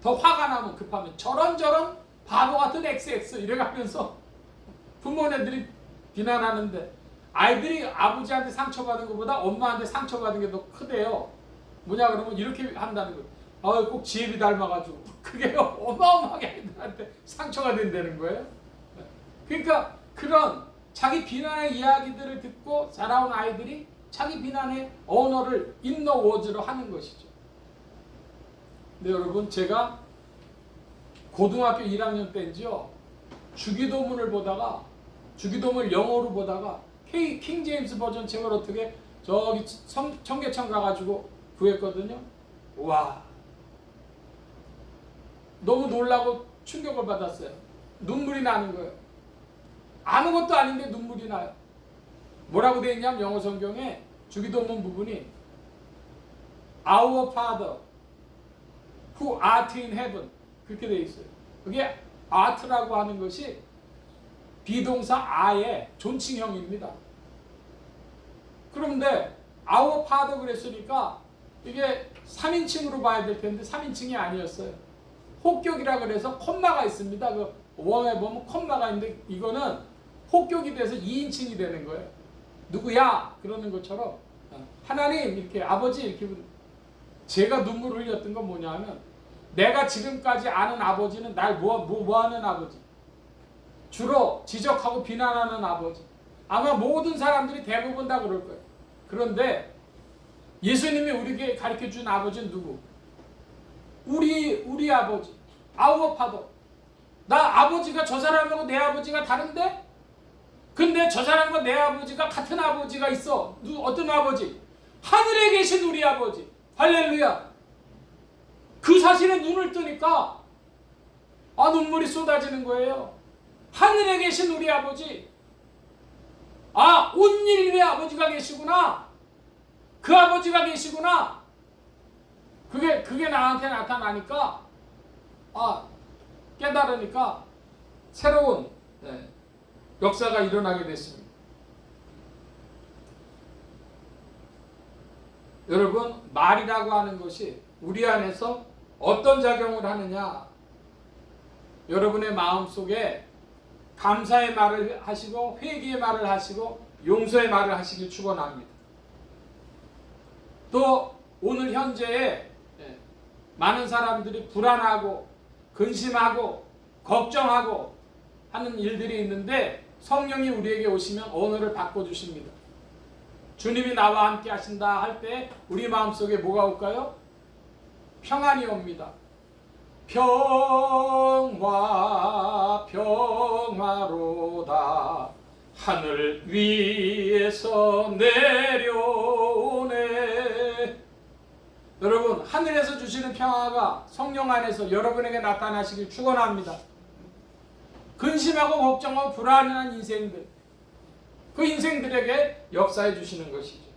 더 화가 나면 급하면 저런 바보 같은 XX 이래가면서 부모네들이 비난하는데, 아이들이 아버지한테 상처받은 것보다 엄마한테 상처받은 게 더 크대요. 뭐냐 그러면 이렇게 한다는 거예요. 꼭 지혜비 닮아가지고. 그게 어마어마하게 아이들한테 상처가 된다는 거예요. 그러니까 그런 자기 비난의 이야기들을 듣고 자라온 아이들이 자기 비난의 언어를 인너워즈로 하는 것이죠. 근데 여러분, 제가 고등학교 1학년 때인지요, 주기도문을 보다가, 주기도문을 영어로 보다가 킹 제임스 버전 책을 어떻게 저기 청계천 가가지고 구했거든요. 와, 너무 놀라고 충격을 받았어요. 눈물이 나는 거예요. 아무것도 아닌데 눈물이 나요. 뭐라고 되어 있냐면 영어 성경에 주기도문 부분이 Our Father who art in heaven 그렇게 되어 있어요. 그게 art라고 하는 것이 비동사 a의 존칭형입니다. 그런데 Our Father 그랬으니까 이게 3인칭으로 봐야 될 텐데 3인칭이 아니었어요. 혹격이라 그래서 콤마가 있습니다. 그 원어에 보면 콤마가 있는데 이거는 혹격이 돼서 2인칭이 되는 거예요. 누구야? 그러는 것처럼 하나님 이렇게 아버지 이렇게. 제가 눈물을 흘렸던 건 뭐냐면, 내가 지금까지 아는 아버지는 날 뭐 하는 아버지, 주로 지적하고 비난하는 아버지. 아마 모든 사람들이 대부분 다 그럴 거예요. 그런데 예수님이 우리에게 가르쳐준 아버지는 누구? 우리 아버지, Our Father. 나 아버지가 저 사람하고 내 아버지가 다른데? 근데 저 사람과 내 아버지가 같은 아버지가 있어. 어떤 아버지? 하늘에 계신 우리 아버지. 할렐루야. 그 사실에 눈을 뜨니까 눈물이 쏟아지는 거예요. 하늘에 계신 우리 아버지. 온 인류의 아버지가 계시구나. 그 아버지가 계시구나. 그게 나한테 나타나니까, 깨달으니까 새로운 역사가 일어나게 됐습니다. 여러분, 말이라고 하는 것이 우리 안에서 어떤 작용을 하느냐, 여러분의 마음속에 감사의 말을 하시고 회개의 말을 하시고 용서의 말을 하시길 축원합니다. 또 오늘 현재에 많은 사람들이 불안하고 근심하고 걱정하고 하는 일들이 있는데, 성령이 우리에게 오시면 언어를 바꿔주십니다. 주님이 나와 함께 하신다 할 때 우리 마음속에 뭐가 올까요? 평안이 옵니다. 평화 평화로다 하늘 위에서 내려오네. 여러분, 하늘에서 주시는 평화가 성령 안에서 여러분에게 나타나시길 축원합니다. 근심하고 걱정하고 불안한 인생들, 그 인생들에게 역사해 주시는 것이죠.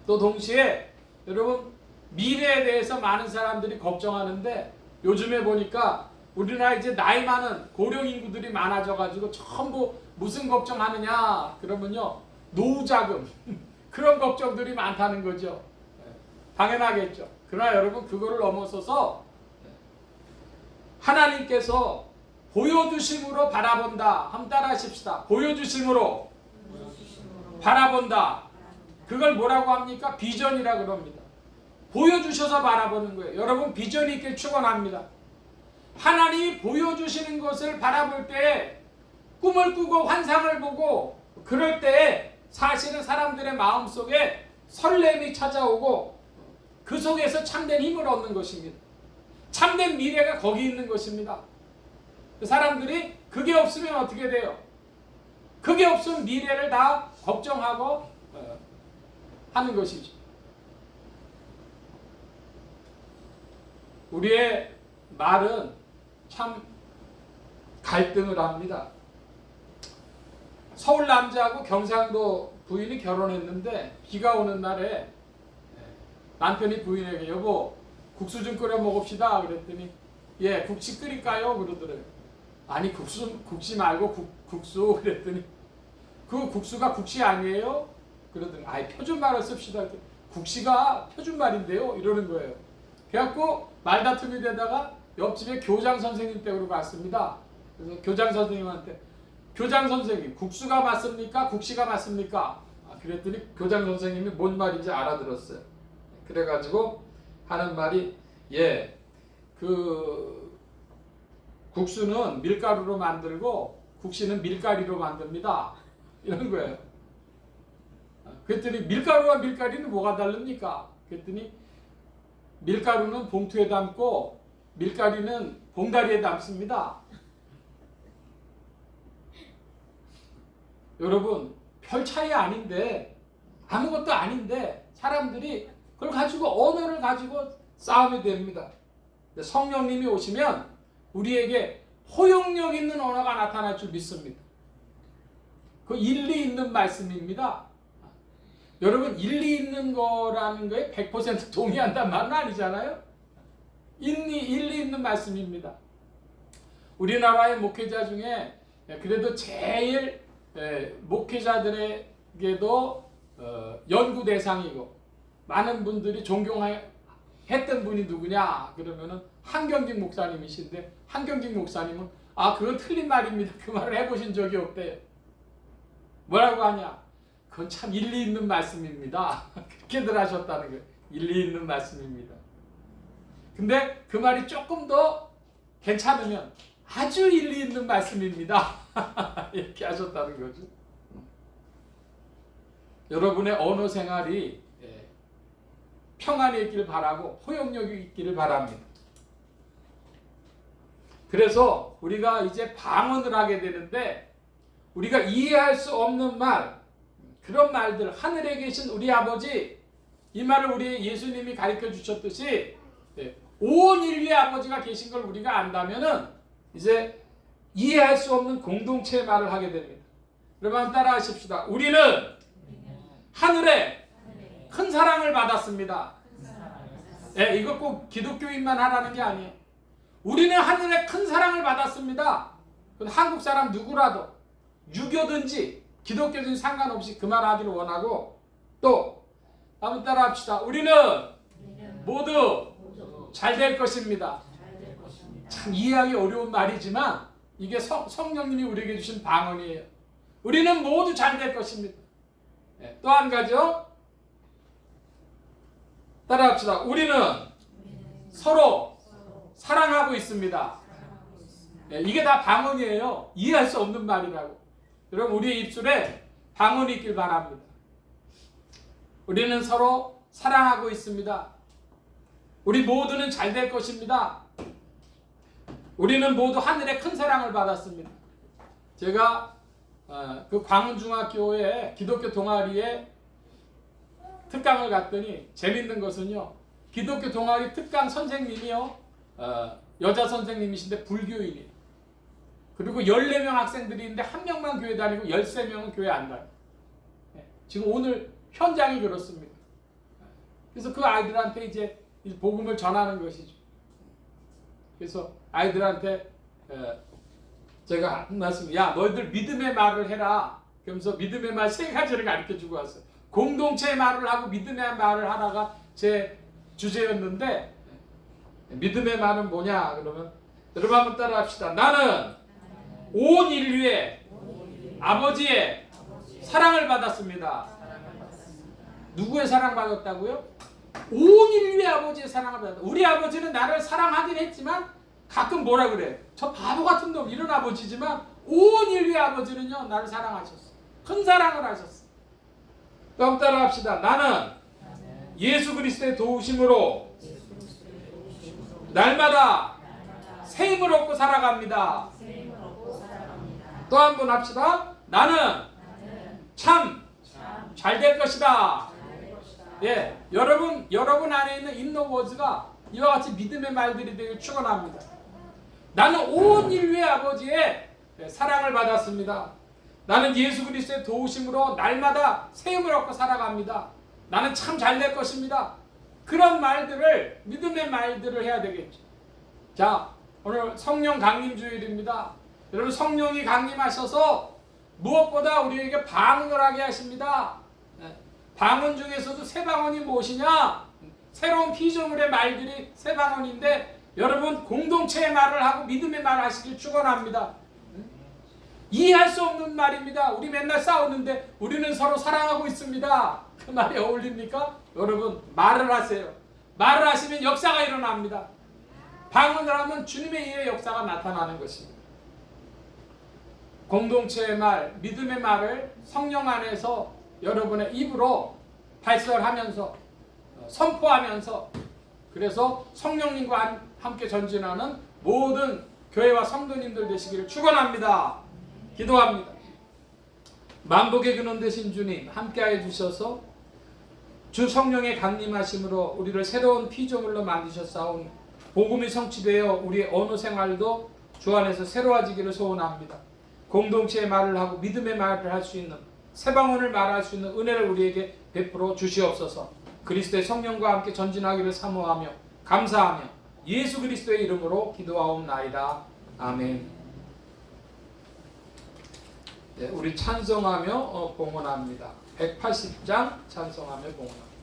또 동시에 여러분, 미래에 대해서 많은 사람들이 걱정하는데, 요즘에 보니까 우리나라 이제 나이 많은 고령 인구들이 많아져 가지고 전부 무슨 걱정하느냐 그러면요, 노후자금 그런 걱정들이 많다는 거죠. 당연하겠죠. 그러나 여러분, 그거를 넘어서서 하나님께서 보여주심으로 바라본다. 한번 따라 하십시다. 보여주심으로 바라본다. 그걸 뭐라고 합니까? 비전이라 그럽니다. 보여주셔서 바라보는 거예요. 여러분, 비전이 있길 축원합니다. 하나님이 보여주시는 것을 바라볼 때 꿈을 꾸고 환상을 보고 그럴 때 사실은 사람들의 마음속에 설렘이 찾아오고 그 속에서 참된 힘을 얻는 것입니다. 참된 미래가 거기 있는 것입니다. 사람들이 그게 없으면 어떻게 돼요? 그게 없으면 미래를 다 걱정하고 하는 것이죠. 우리의 말은 참 갈등을 합니다. 서울 남자하고 경상도 부인이 결혼했는데 비가 오는 날에 남편이 부인에게 여보 국수 좀 끓여 먹읍시다 그랬더니 예 국시 끓일까요? 그러더래요. 아니 국시 말고 국수 그랬더니 그 국수가 국시 아니에요? 그러더니 아이 표준말을 씁시다. 국시가 표준말인데요? 이러는 거예요. 그래갖고 말다툼이 되다가 옆집에 교장 선생님 댁으로 갔습니다. 그래서 교장 선생님한테 교장 선생님 국수가 맞습니까? 국시가 맞습니까? 그랬더니 교장 선생님이 뭔 말인지 알아들었어요. 그래가지고 하는 말이 예, 그 국수는 밀가루로 만들고 국시는 밀가리로 만듭니다. 이런 거예요. 그랬더니 밀가루와 밀가리는 뭐가 다릅니까? 그랬더니 밀가루는 봉투에 담고 밀가리는 봉다리에 담습니다. 여러분 별 차이 아닌데 아무것도 아닌데 사람들이 그걸 가지고 언어를 가지고 싸움이 됩니다. 성령님이 오시면 우리에게 포용력 있는 언어가 나타날 줄 믿습니다. 그 일리 있는 말씀입니다. 여러분 일리 있는 거라는 거에 100% 동의한단 말은 아니잖아요. 일리 있는 말씀입니다. 우리나라의 목회자 중에 그래도 제일 목회자들에게도 연구 대상이고 많은 분들이 존경했던 분이 누구냐 그러면은 한경직 목사님이신데 한경직 목사님은 그건 틀린 말입니다. 그 말을 해보신 적이 없대요. 뭐라고 하냐? 그건 참 일리 있는 말씀입니다. 그렇게들 하셨다는 거예요. 일리 있는 말씀입니다. 근데 그 말이 조금 더 괜찮으면 아주 일리 있는 말씀입니다. 이렇게 하셨다는 거죠. 여러분의 언어 생활이 평안이 있기를 바라고 포용력이 있기를 바랍니다. 그래서 우리가 이제 방언을 하게 되는데 우리가 이해할 수 없는 말, 그런 말들, 하늘에 계신 우리 아버지, 이 말을 우리 예수님이 가르쳐 주셨듯이 온 인류의 아버지가 계신 걸 우리가 안다면은 이제 이해할 수 없는 공동체의 말을 하게 됩니다. 여러분 따라 하십시다. 우리는 하늘에 큰 사랑을 받았습니다. 네, 이거 꼭 기독교인만 하라는 게 아니에요. 우리는 하늘에 큰 사랑을 받았습니다. 한국 사람 누구라도 유교든지 기독교든지 상관없이 그 말 하기를 원하고 또 한번 따라 합시다. 우리는 모두 잘 될 것입니다. 참 이해하기 어려운 말이지만 이게 성령님이 우리에게 주신 방언이에요. 우리는 모두 잘 될 것입니다. 네, 또 한 가지요. 따라합시다. 우리는 서로 사랑하고 있습니다. 네, 이게 다 방언이에요. 이해할 수 없는 말이라고. 여러분 우리의 입술에 방언이 있길 바랍니다. 우리는 서로 사랑하고 있습니다. 우리 모두는 잘 될 것입니다. 우리는 모두 하늘의 큰 사랑을 받았습니다. 제가 그 광운중학교에 기독교 동아리에 특강을 갔더니 재밌는 것은요. 기독교 동아리 특강 선생님이요. 여자 선생님이신데 불교인이에요. 그리고 14명 학생들이 있는데 한 명만 교회 다니고 13명은 교회 안 다녀요. 지금 오늘 현장이 그렇습니다. 그래서 그 아이들한테 이제 복음을 전하는 것이죠. 그래서 아이들한테 제가 한 말씀, 야 너희들 믿음의 말을 해라. 그러면서 믿음의 말 3가지를 가르쳐주고 왔어요. 공동체의 말을 하고 믿음의 말을 하다가 제 주제였는데 믿음의 말은 뭐냐 그러면 여러분 한번 따라 합시다. 나는 온 인류의 아버지의 사랑을 받았습니다. 누구의 사랑 받았다고요? 온 인류의 아버지의 사랑을 받았다. 우리 아버지는 나를 사랑하긴 했지만 가끔 뭐라 그래? 저 바보 같은 놈 이런 아버지지만 온 인류의 아버지는요 나를 사랑하셨어. 큰 사랑을 하셨어. 다음 따라 합시다. 나는 예수 그리스도의 도우심으로 날마다 새 힘을 얻고 살아갑니다. 또 한 번 합시다. 나는 참 잘 될 것이다. 예, 여러분 안에 있는 인너워즈가 이와 같이 믿음의 말들이 되길 축원합니다. 나는 온 인류의 아버지의 사랑을 받았습니다. 나는 예수 그리스도의 도우심으로 날마다 새 힘을 얻고 살아갑니다. 나는 참 잘 될 것입니다. 그런 말들을, 믿음의 말들을 해야 되겠죠. 자, 오늘 성령 강림 주일입니다. 여러분, 성령이 강림하셔서 무엇보다 우리에게 방언을 하게 하십니다. 방언 중에서도 새 방언이 무엇이냐? 새로운 피조물의 말들이 새 방언인데, 여러분 공동체의 말을 하고 믿음의 말을 하시길 축원합니다. 이해할 수 없는 말입니다. 우리 맨날 싸우는데 우리는 서로 사랑하고 있습니다. 그 말이 어울립니까? 여러분 말을 하세요. 말을 하시면 역사가 일어납니다. 방언을 하면 주님의 일의 역사가 나타나는 것입니다. 공동체의 말, 믿음의 말을 성령 안에서 여러분의 입으로 발설하면서 선포하면서, 그래서 성령님과 함께 전진하는 모든 교회와 성도님들 되시기를 축원합니다. 기도합니다. 만복의 근원 되신 주님 함께하여 주셔서 주 성령의 강림하심으로 우리를 새로운 피조물로 만드셨사오니 복음이 성취되어 우리의 언어 생활도 주 안에서 새로워지기를 소원합니다. 공동체의 말을 하고 믿음의 말을 할 수 있는, 새 방언을 말할 수 있는 은혜를 우리에게 베풀어 주시옵소서. 그리스도의 성령과 함께 전진하기를 사모하며 감사하며 예수 그리스도의 이름으로 기도하옵나이다. 아멘. 네, 우리 찬송하며 봉헌합니다. 180장 찬송하며 봉헌합니다.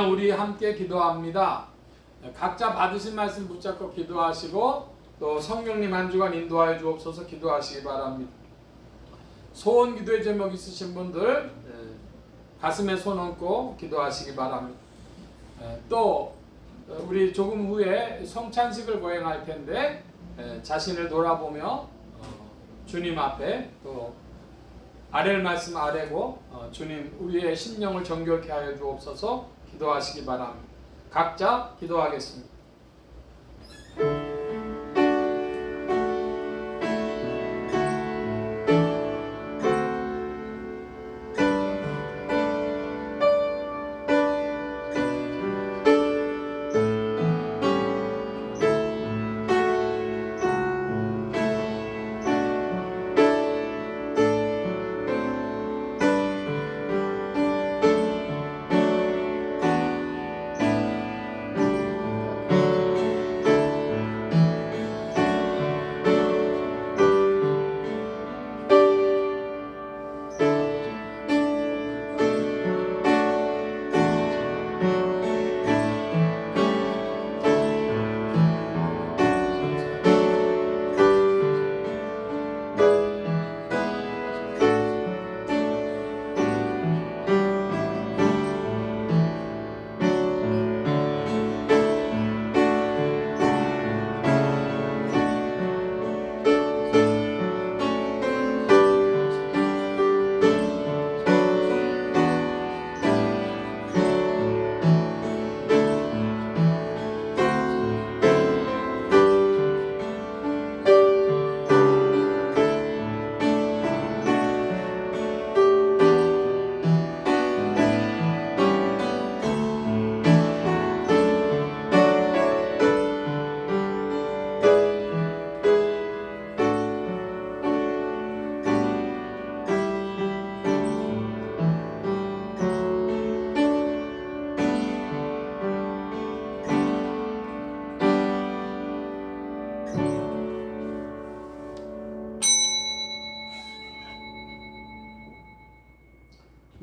우리 함께 기도합니다. 각자 받으신 말씀 붙잡고 기도하시고 또 성령님 한 주간 인도하여 주옵소서 기도하시기 바랍니다. 소원 기도의 제목 있으신 분들 가슴에 손 얹고 기도하시기 바랍니다. 또 우리 조금 후에 성찬식을 거행할 텐데 자신을 돌아보며 주님 앞에 또 아랠 말씀 아뢰고 주님 우리의 심령을 정결케 하여 주옵소서 기도하시기 바랍니다. 각자 기도하겠습니다.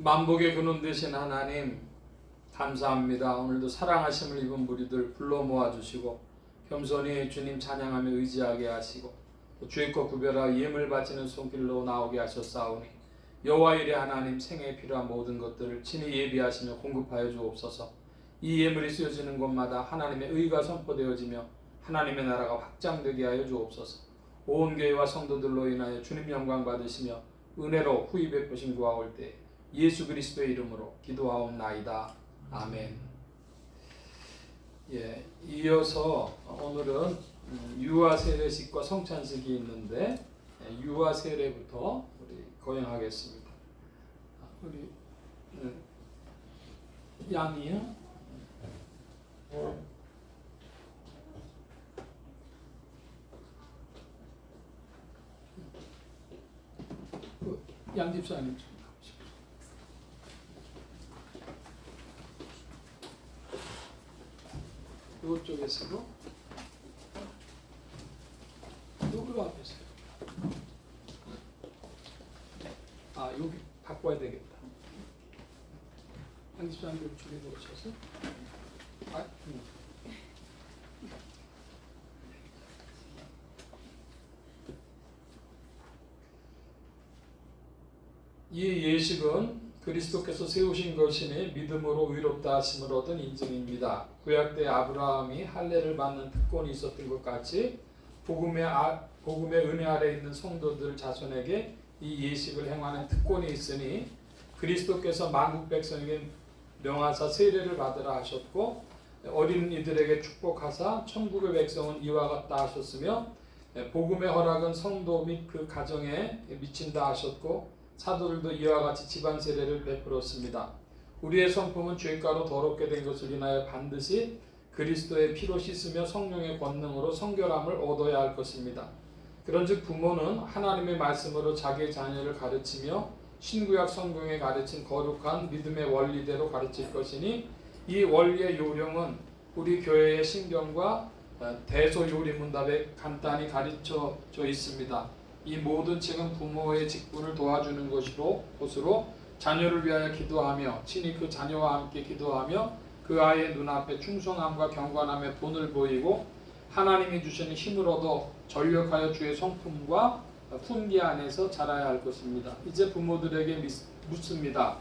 만복의 근원 되신 하나님 감사합니다. 오늘도 사랑하심을 입은 무리들 불러 모아주시고 겸손히 주님 찬양하며 의지하게 하시고 또 주의 것 구별하여 예물 바치는 손길로 나오게 하셨사오니 여호와 이레 하나님 생애에 필요한 모든 것들을 친히 예비하시며 공급하여 주옵소서. 이 예물이 쓰여지는 곳마다 하나님의 의가 선포되어지며 하나님의 나라가 확장되게 하여 주옵소서. 온 교회와 성도들로 인하여 주님 영광 받으시며 은혜로 후히 베푸신 구하올 때 예수 그리스도의 이름으로 기도하옵나이다. 아멘. 예, 이어서 오늘은 유아 세례식과 성찬식이 있는데 유아 세례부터 우리 거행하겠습니다. 우리 양이요. 양 집사님 좀 가보시죠. 이쪽에서도 여기 앞에서 여기 바꿔야 되겠다. 양 집사님 쪽에 놓으셔서 이 예식은 그리스도께서 세우신 것이니 믿음으로 의롭다 하심을 얻은 인증입니다. 구약 때 아브라함이 할례를 받는 특권이 있었던 것 같이 복음의 은혜 아래 있는 성도들 자손에게 이 예식을 행하는 특권이 있으니 그리스도께서 만국 백성에게 명하사 세례를 받으라 하셨고 어린 이들에게 축복하사 천국의 백성은 이와 같다 하셨으며 복음의 허락은 성도 및 그 가정에 미친다 하셨고 사도들도 이와 같이 집안 세례를 베풀었습니다. 우리의 성품은 죄가로 더럽게 된 것을 인하여 반드시 그리스도의 피로 씻으며 성령의 권능으로 성결함을 얻어야 할 것입니다. 그런즉 부모는 하나님의 말씀으로 자기의 자녀를 가르치며 신구약 성경에 가르친 거룩한 믿음의 원리대로 가르칠 것이니 이 원리의 요령은 우리 교회의 신경과 대소요리문답에 간단히 가르쳐져 있습니다. 이 모든 책은 부모의 직분을 도와주는 것으로 자녀를 위하여 기도하며 친히 그 자녀와 함께 기도하며 그 아이의 눈앞에 충성함과 경건함에 본을 보이고 하나님이 주시는 힘을 얻어 전력하여 주의 성품과 훈계 안에서 자라야 할 것입니다. 이제 부모들에게 묻습니다.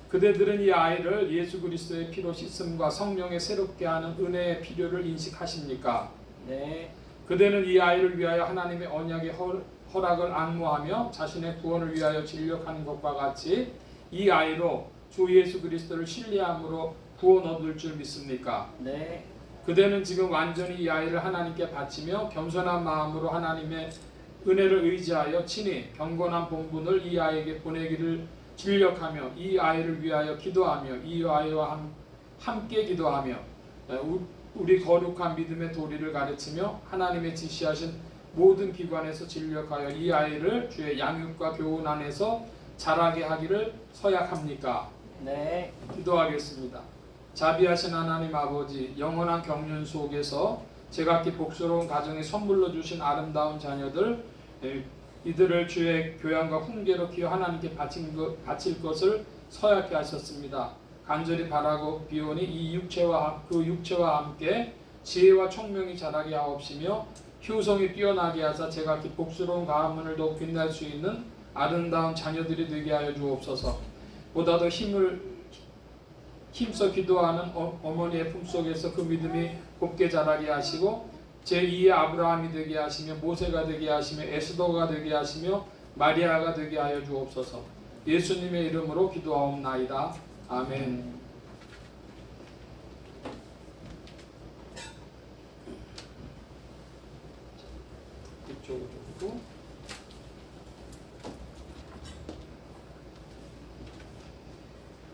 그대들은 이 아이를 예수 그리스도의 피로 씻음과 성령의 새롭게 하는 은혜의 필요를 인식하십니까? 네. 그대는 이 아이를 위하여 하나님의 언약의 허락을 앙모하며 자신의 구원을 위하여 진력하는 것과 같이 이 아이로 주 예수 그리스도를 신뢰함으로 구원 얻을 줄 믿습니까? 네. 그대는 지금 완전히 이 아이를 하나님께 바치며 겸손한 마음으로 하나님의 은혜를 의지하여 친히 경건한 본분을 이 아이에게 보내기를 진력하며 이 아이를 위하여 기도하며 이 아이와 함께 기도하며 우리 거룩한 믿음의 도리를 가르치며 하나님의 지시하신 모든 기관에서 진력하여 이 아이를 주의 양육과 교훈 안에서 자라게 하기를 서약합니까? 네. 기도하겠습니다. 자비하신 하나님 아버지, 영원한 경륜 속에서 제각기 복스러운 가정에 선물로 주신 아름다운 자녀들, 이들을 주의 교양과 훈계로 키워 하나님께 바칠 것을 서약해 하셨습니다. 간절히 바라고 비오니 이 육체와 함께 지혜와 총명이 자라게 하옵시며 효성이 뛰어나게 하사 제각기 복스러운 가문을 더욱 빛날 수 있는 아름다운 자녀들이 되게 하여 주옵소서. 보다 더 힘써 기도하는 어머니의 품속에서 그 믿음이 곱게 자라게 하시고 제2의 아브라함이 되게 하시며 모세가 되게 하시며 에스더가 되게 하시며 마리아가 되게 하여 주옵소서. 예수님의 이름으로 기도하옵나이다. 아멘. 이쪽으로 두고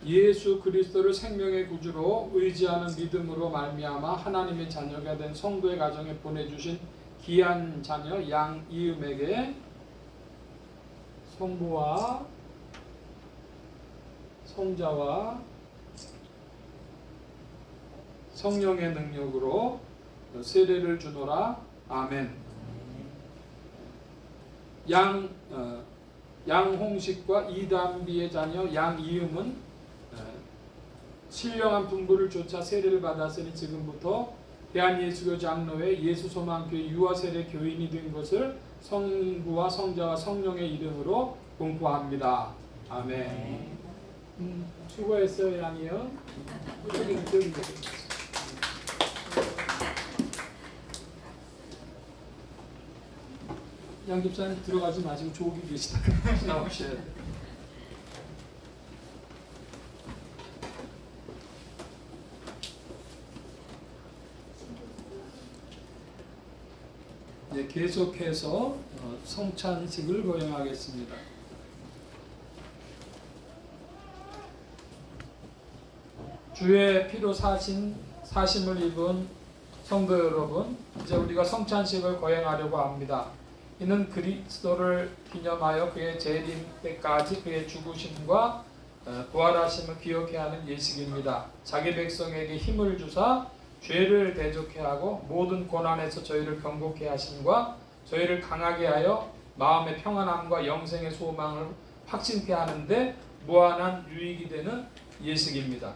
예수 그리스도를 생명의 구주로 의지하는 믿음으로 말미암아 하나님의 자녀가 된 성도의 가정에 보내주신 귀한 자녀 양이음에게 성부와 성자와 성령의 능력으로 세례를 주노라. 아멘. 양홍식과 이담비의 자녀 양이음은 신령한 분부를 쫓아 세례를 받았으니 지금부터 대한예수교 장로회 예수소망교회 유아세례 교인이 된 것을 성부와 성자와 성령의 이름으로 공포합니다. 아멘. 수고했어요, 양이요. 양 집사님 들어가지 마시고 조기 계시다 나오셔야 돼. 이제 계속해서 성찬식을 거행하겠습니다. 주의 피로 사심을 입은 성도 여러분, 이제 우리가 성찬식을 거행하려고 합니다. 이는 그리스도를 기념하여 그의 재림 때까지 그의 죽으심과 부활하심을 기억해 하는 예식입니다. 자기 백성에게 힘을 주사 죄를 대적해 하고 모든 고난에서 저희를 경고케 하심과 저희를 강하게 하여 마음의 평안함과 영생의 소망을 확신케 하는데 무한한 유익이 되는 예식입니다.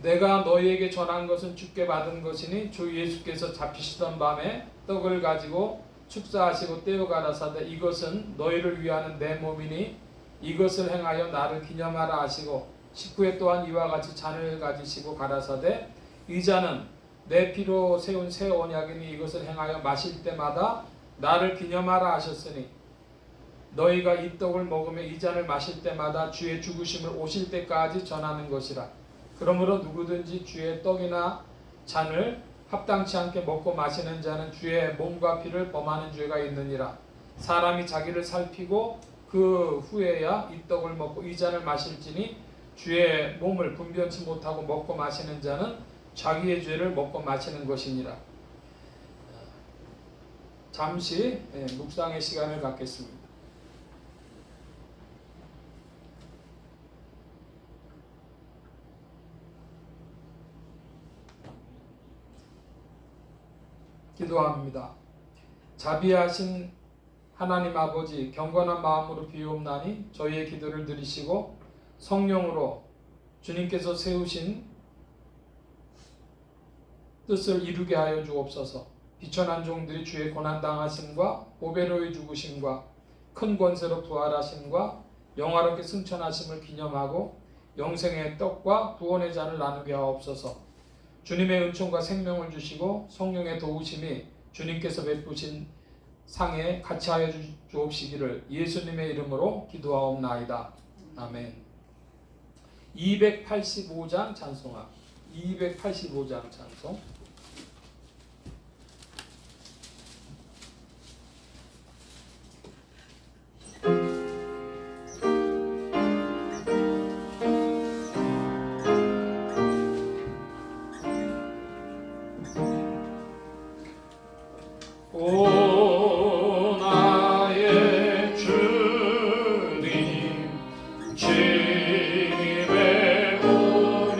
내가 너희에게 전한 것은 주께 받은 것이니 주 예수께서 잡히시던 밤에 떡을 가지고 축사하시고 떼어 가라사대 이것은 너희를 위하는 내 몸이니 이것을 행하여 나를 기념하라 하시고 식후에 또한 이와 같이 잔을 가지시고 가라사대 이 잔은 내 피로 세운 새 언약이니 이것을 행하여 마실 때마다 나를 기념하라 하셨으니 너희가 이 떡을 먹으며 이 잔을 마실 때마다 주의 죽으심을 오실 때까지 전하는 것이라. 그러므로 누구든지 주의 떡이나 잔을 합당치 않게 먹고 마시는 자는 주의 몸과 피를 범하는 죄가 있느니라. 사람이 자기를 살피고 그 후에야 이 떡을 먹고 이 잔을 마실지니 주의 몸을 분변치 못하고 먹고 마시는 자는 자기의 죄를 먹고 마시는 것이니라. 잠시 묵상의 시간을 갖겠습니다. 기도합니다. 자비하신 하나님 아버지, 경건한 마음으로 비옵나니 저희의 기도를 들으시고 성령으로 주님께서 세우신 뜻을 이루게 하여 주옵소서. 비천한 종들이 주의 고난당하심과 보배로의 죽으심과 큰 권세로 부활하심과 영화롭게 승천하심을 기념하고 영생의 떡과 구원의 잔을 나누게 하옵소서. 주님의 은총과 생명을 주시고 성령의 도우심이 주님께서 베푸신 상에 같이 하여 주옵시기를 예수님의 이름으로 기도하옵나이다. 아멘. 285장 찬송합. 285장 찬송. 오 나의 주님 집에 오니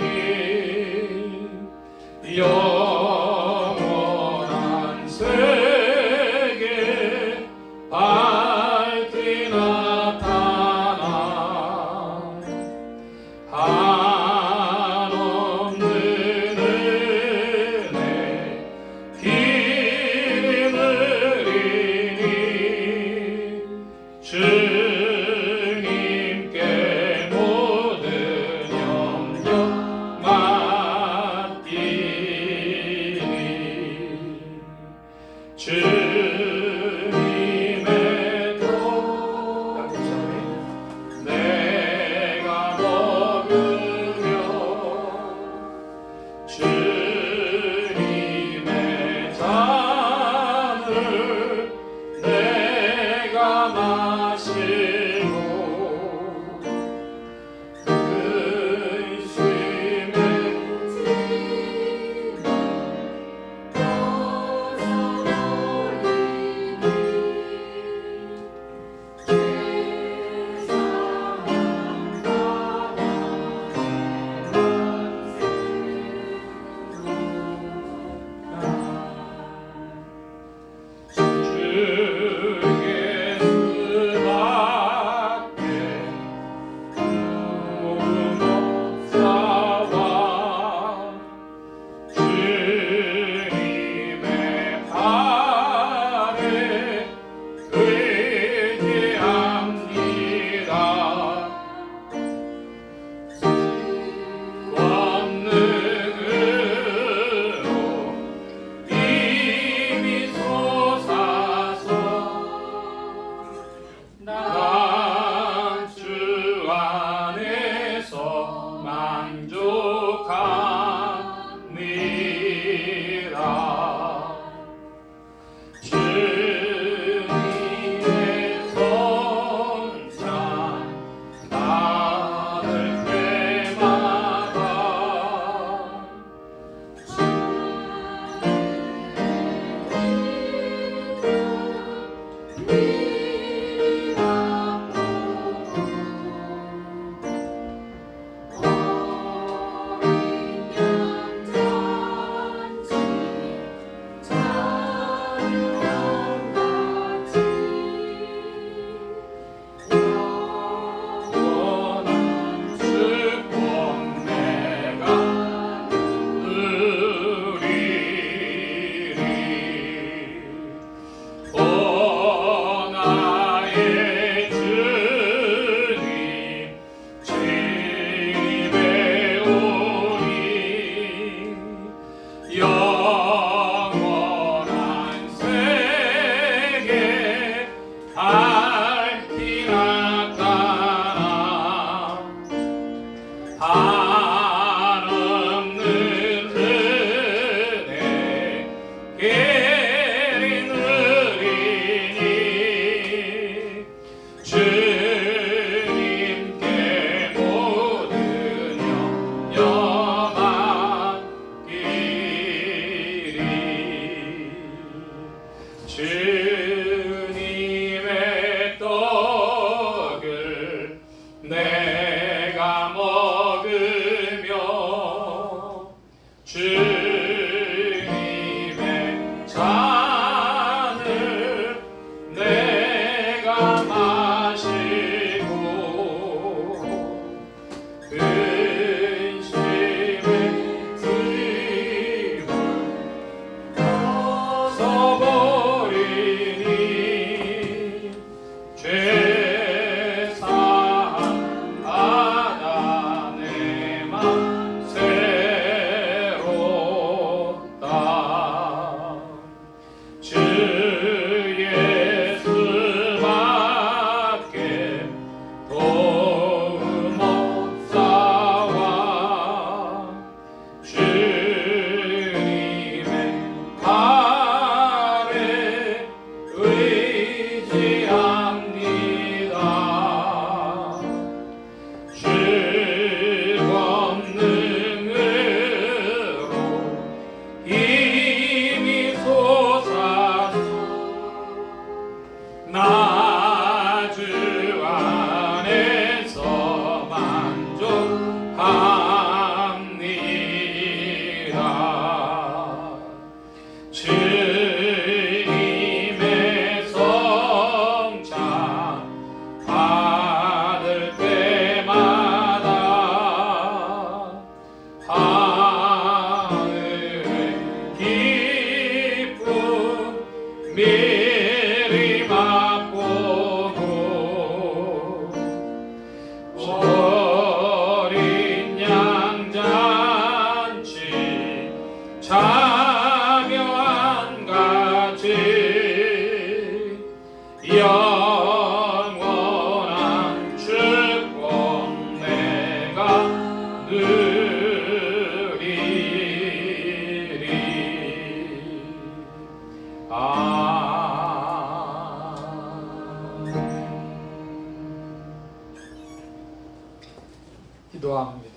기도합니다.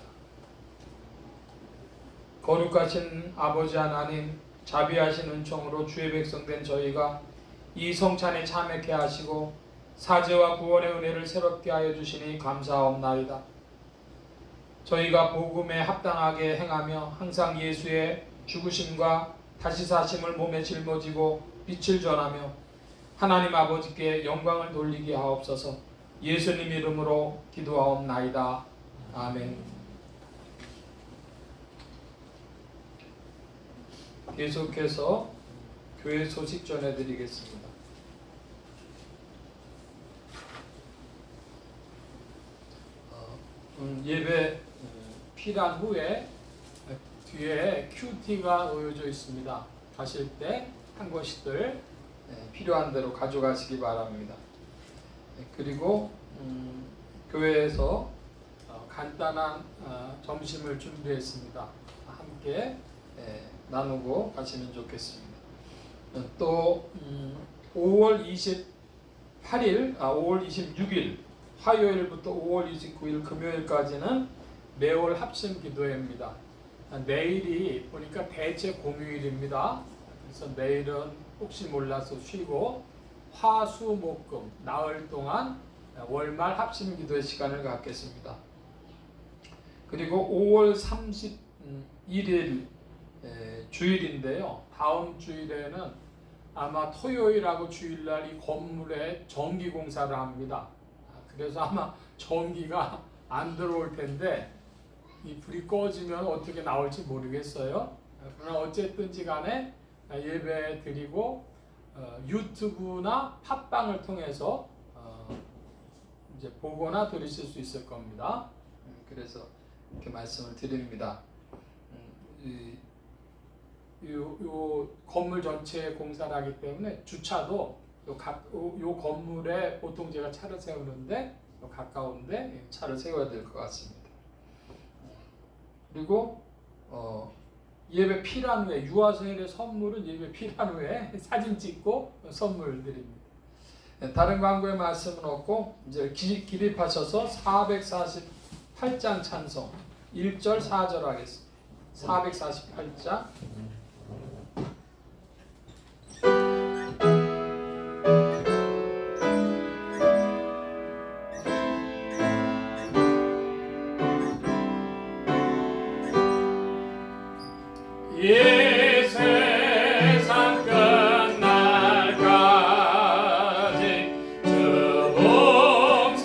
거룩하신 아버지 하나님, 자비하신 은총으로 주의 백성된 저희가 이 성찬에 참여케 하시고 사죄와 구원의 은혜를 새롭게 하여 주시니 감사하옵나이다. 저희가 복음에 합당하게 행하며 항상 예수의 죽으심과 다시 사심을 몸에 짊어지고 빛을 전하며 하나님 아버지께 영광을 돌리게 하옵소서. 예수님 이름으로 기도하옵나이다. 아멘. 계속해서 교회 소식 전해드리겠습니다. 예배 피란 후에 뒤에 큐티가 놓여져 있습니다. 가실 때 한 것씩들 필요한 대로 가져가시기 바랍니다. 그리고 교회에서 간단한 점심을 준비했습니다. 함께 나누고 가시면 좋겠습니다. 또 5월 26일 화요일부터 5월 29일 금요일까지는 매월 합심 기도회입니다. 내일이 보니까 대체 공휴일입니다. 그래서 내일은 혹시 몰라서 쉬고 화수목금 나흘 동안 월말 합심 기도회 시간을 갖겠습니다. 그리고 5월 31일 주일인데요. 다음 주일에는 아마 토요일하고 주일날 이 건물에 전기 공사를 합니다. 그래서 아마 전기가 안 들어올 텐데 이 불이 꺼지면 어떻게 나올지 모르겠어요. 그러나 어쨌든지 간에 예배 드리고 유튜브나 팟빵을 통해서 이제 보거나 들으실 수 있을 겁니다. 그래서 이렇게 말씀을 드립니다. 요 건물 전체에 공사를 하기 때문에 주차도 요 건물에 보통 제가 차를 세우는데 가까운데 차를 세워야 될 것 같습니다. 그리고 예배 필요한 후에 유아생일의 선물은 예배 필요한 후에 사진 찍고 선물 드립니다. 다른 광고의 말씀은 없고 이제 기립하셔서 448장 찬송 1절 4절 하겠습니다. 448장 이 세상 끝날까지 주 봉사하리니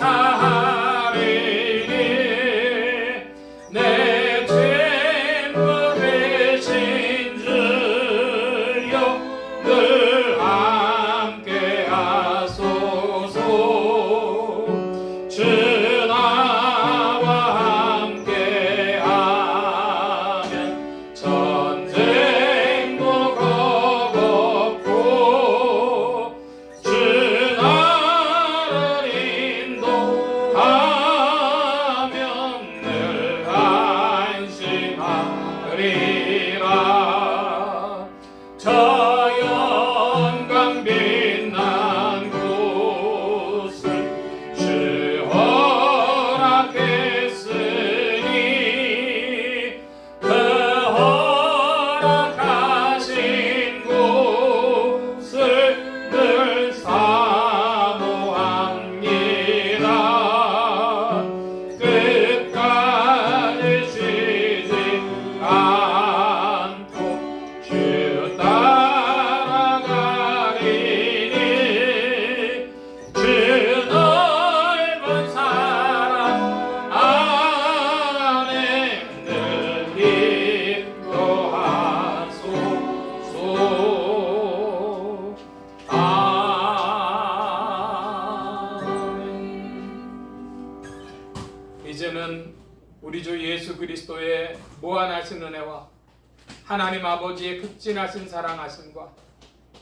내 친구 되신 주여 늘 함께 하소서. 주 나와 함께 하면 전쟁도 겁없고 주 나를 인도하면 늘 안심하리라. 저 영광 빛난 곳을 주 허락했으니 그 허락하신 곳을 늘 사모합니다. 끝까지 쉬지 않고 주 따라가리니 주 넓은 사랑 안에 늘 인도하소서. 아멘. 이제는 우리 주 예수 그리스도의 무한하신 은혜와 하나님 아버지의 극진하신 사랑하심과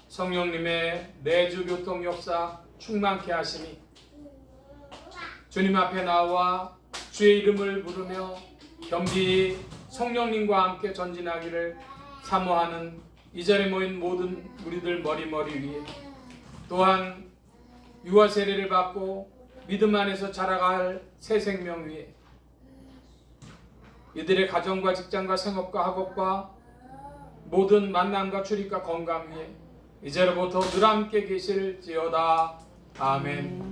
성령님의 내주 교통 역사 충만케 하심이 주님 앞에 나와 주의 이름을 부르며 겸비히 성령님과 함께 전진하기를 사모하는 이 자리에 모인 모든 우리들 머리머리 위에, 또한 유아 세례를 받고 믿음 안에서 자라갈 새 생명 위에 이들의 가정과 직장과 생업과 학업과 모든 만남과 출입과 건강 위에 이제로부터 늘 함께 계실지어다. 아멘.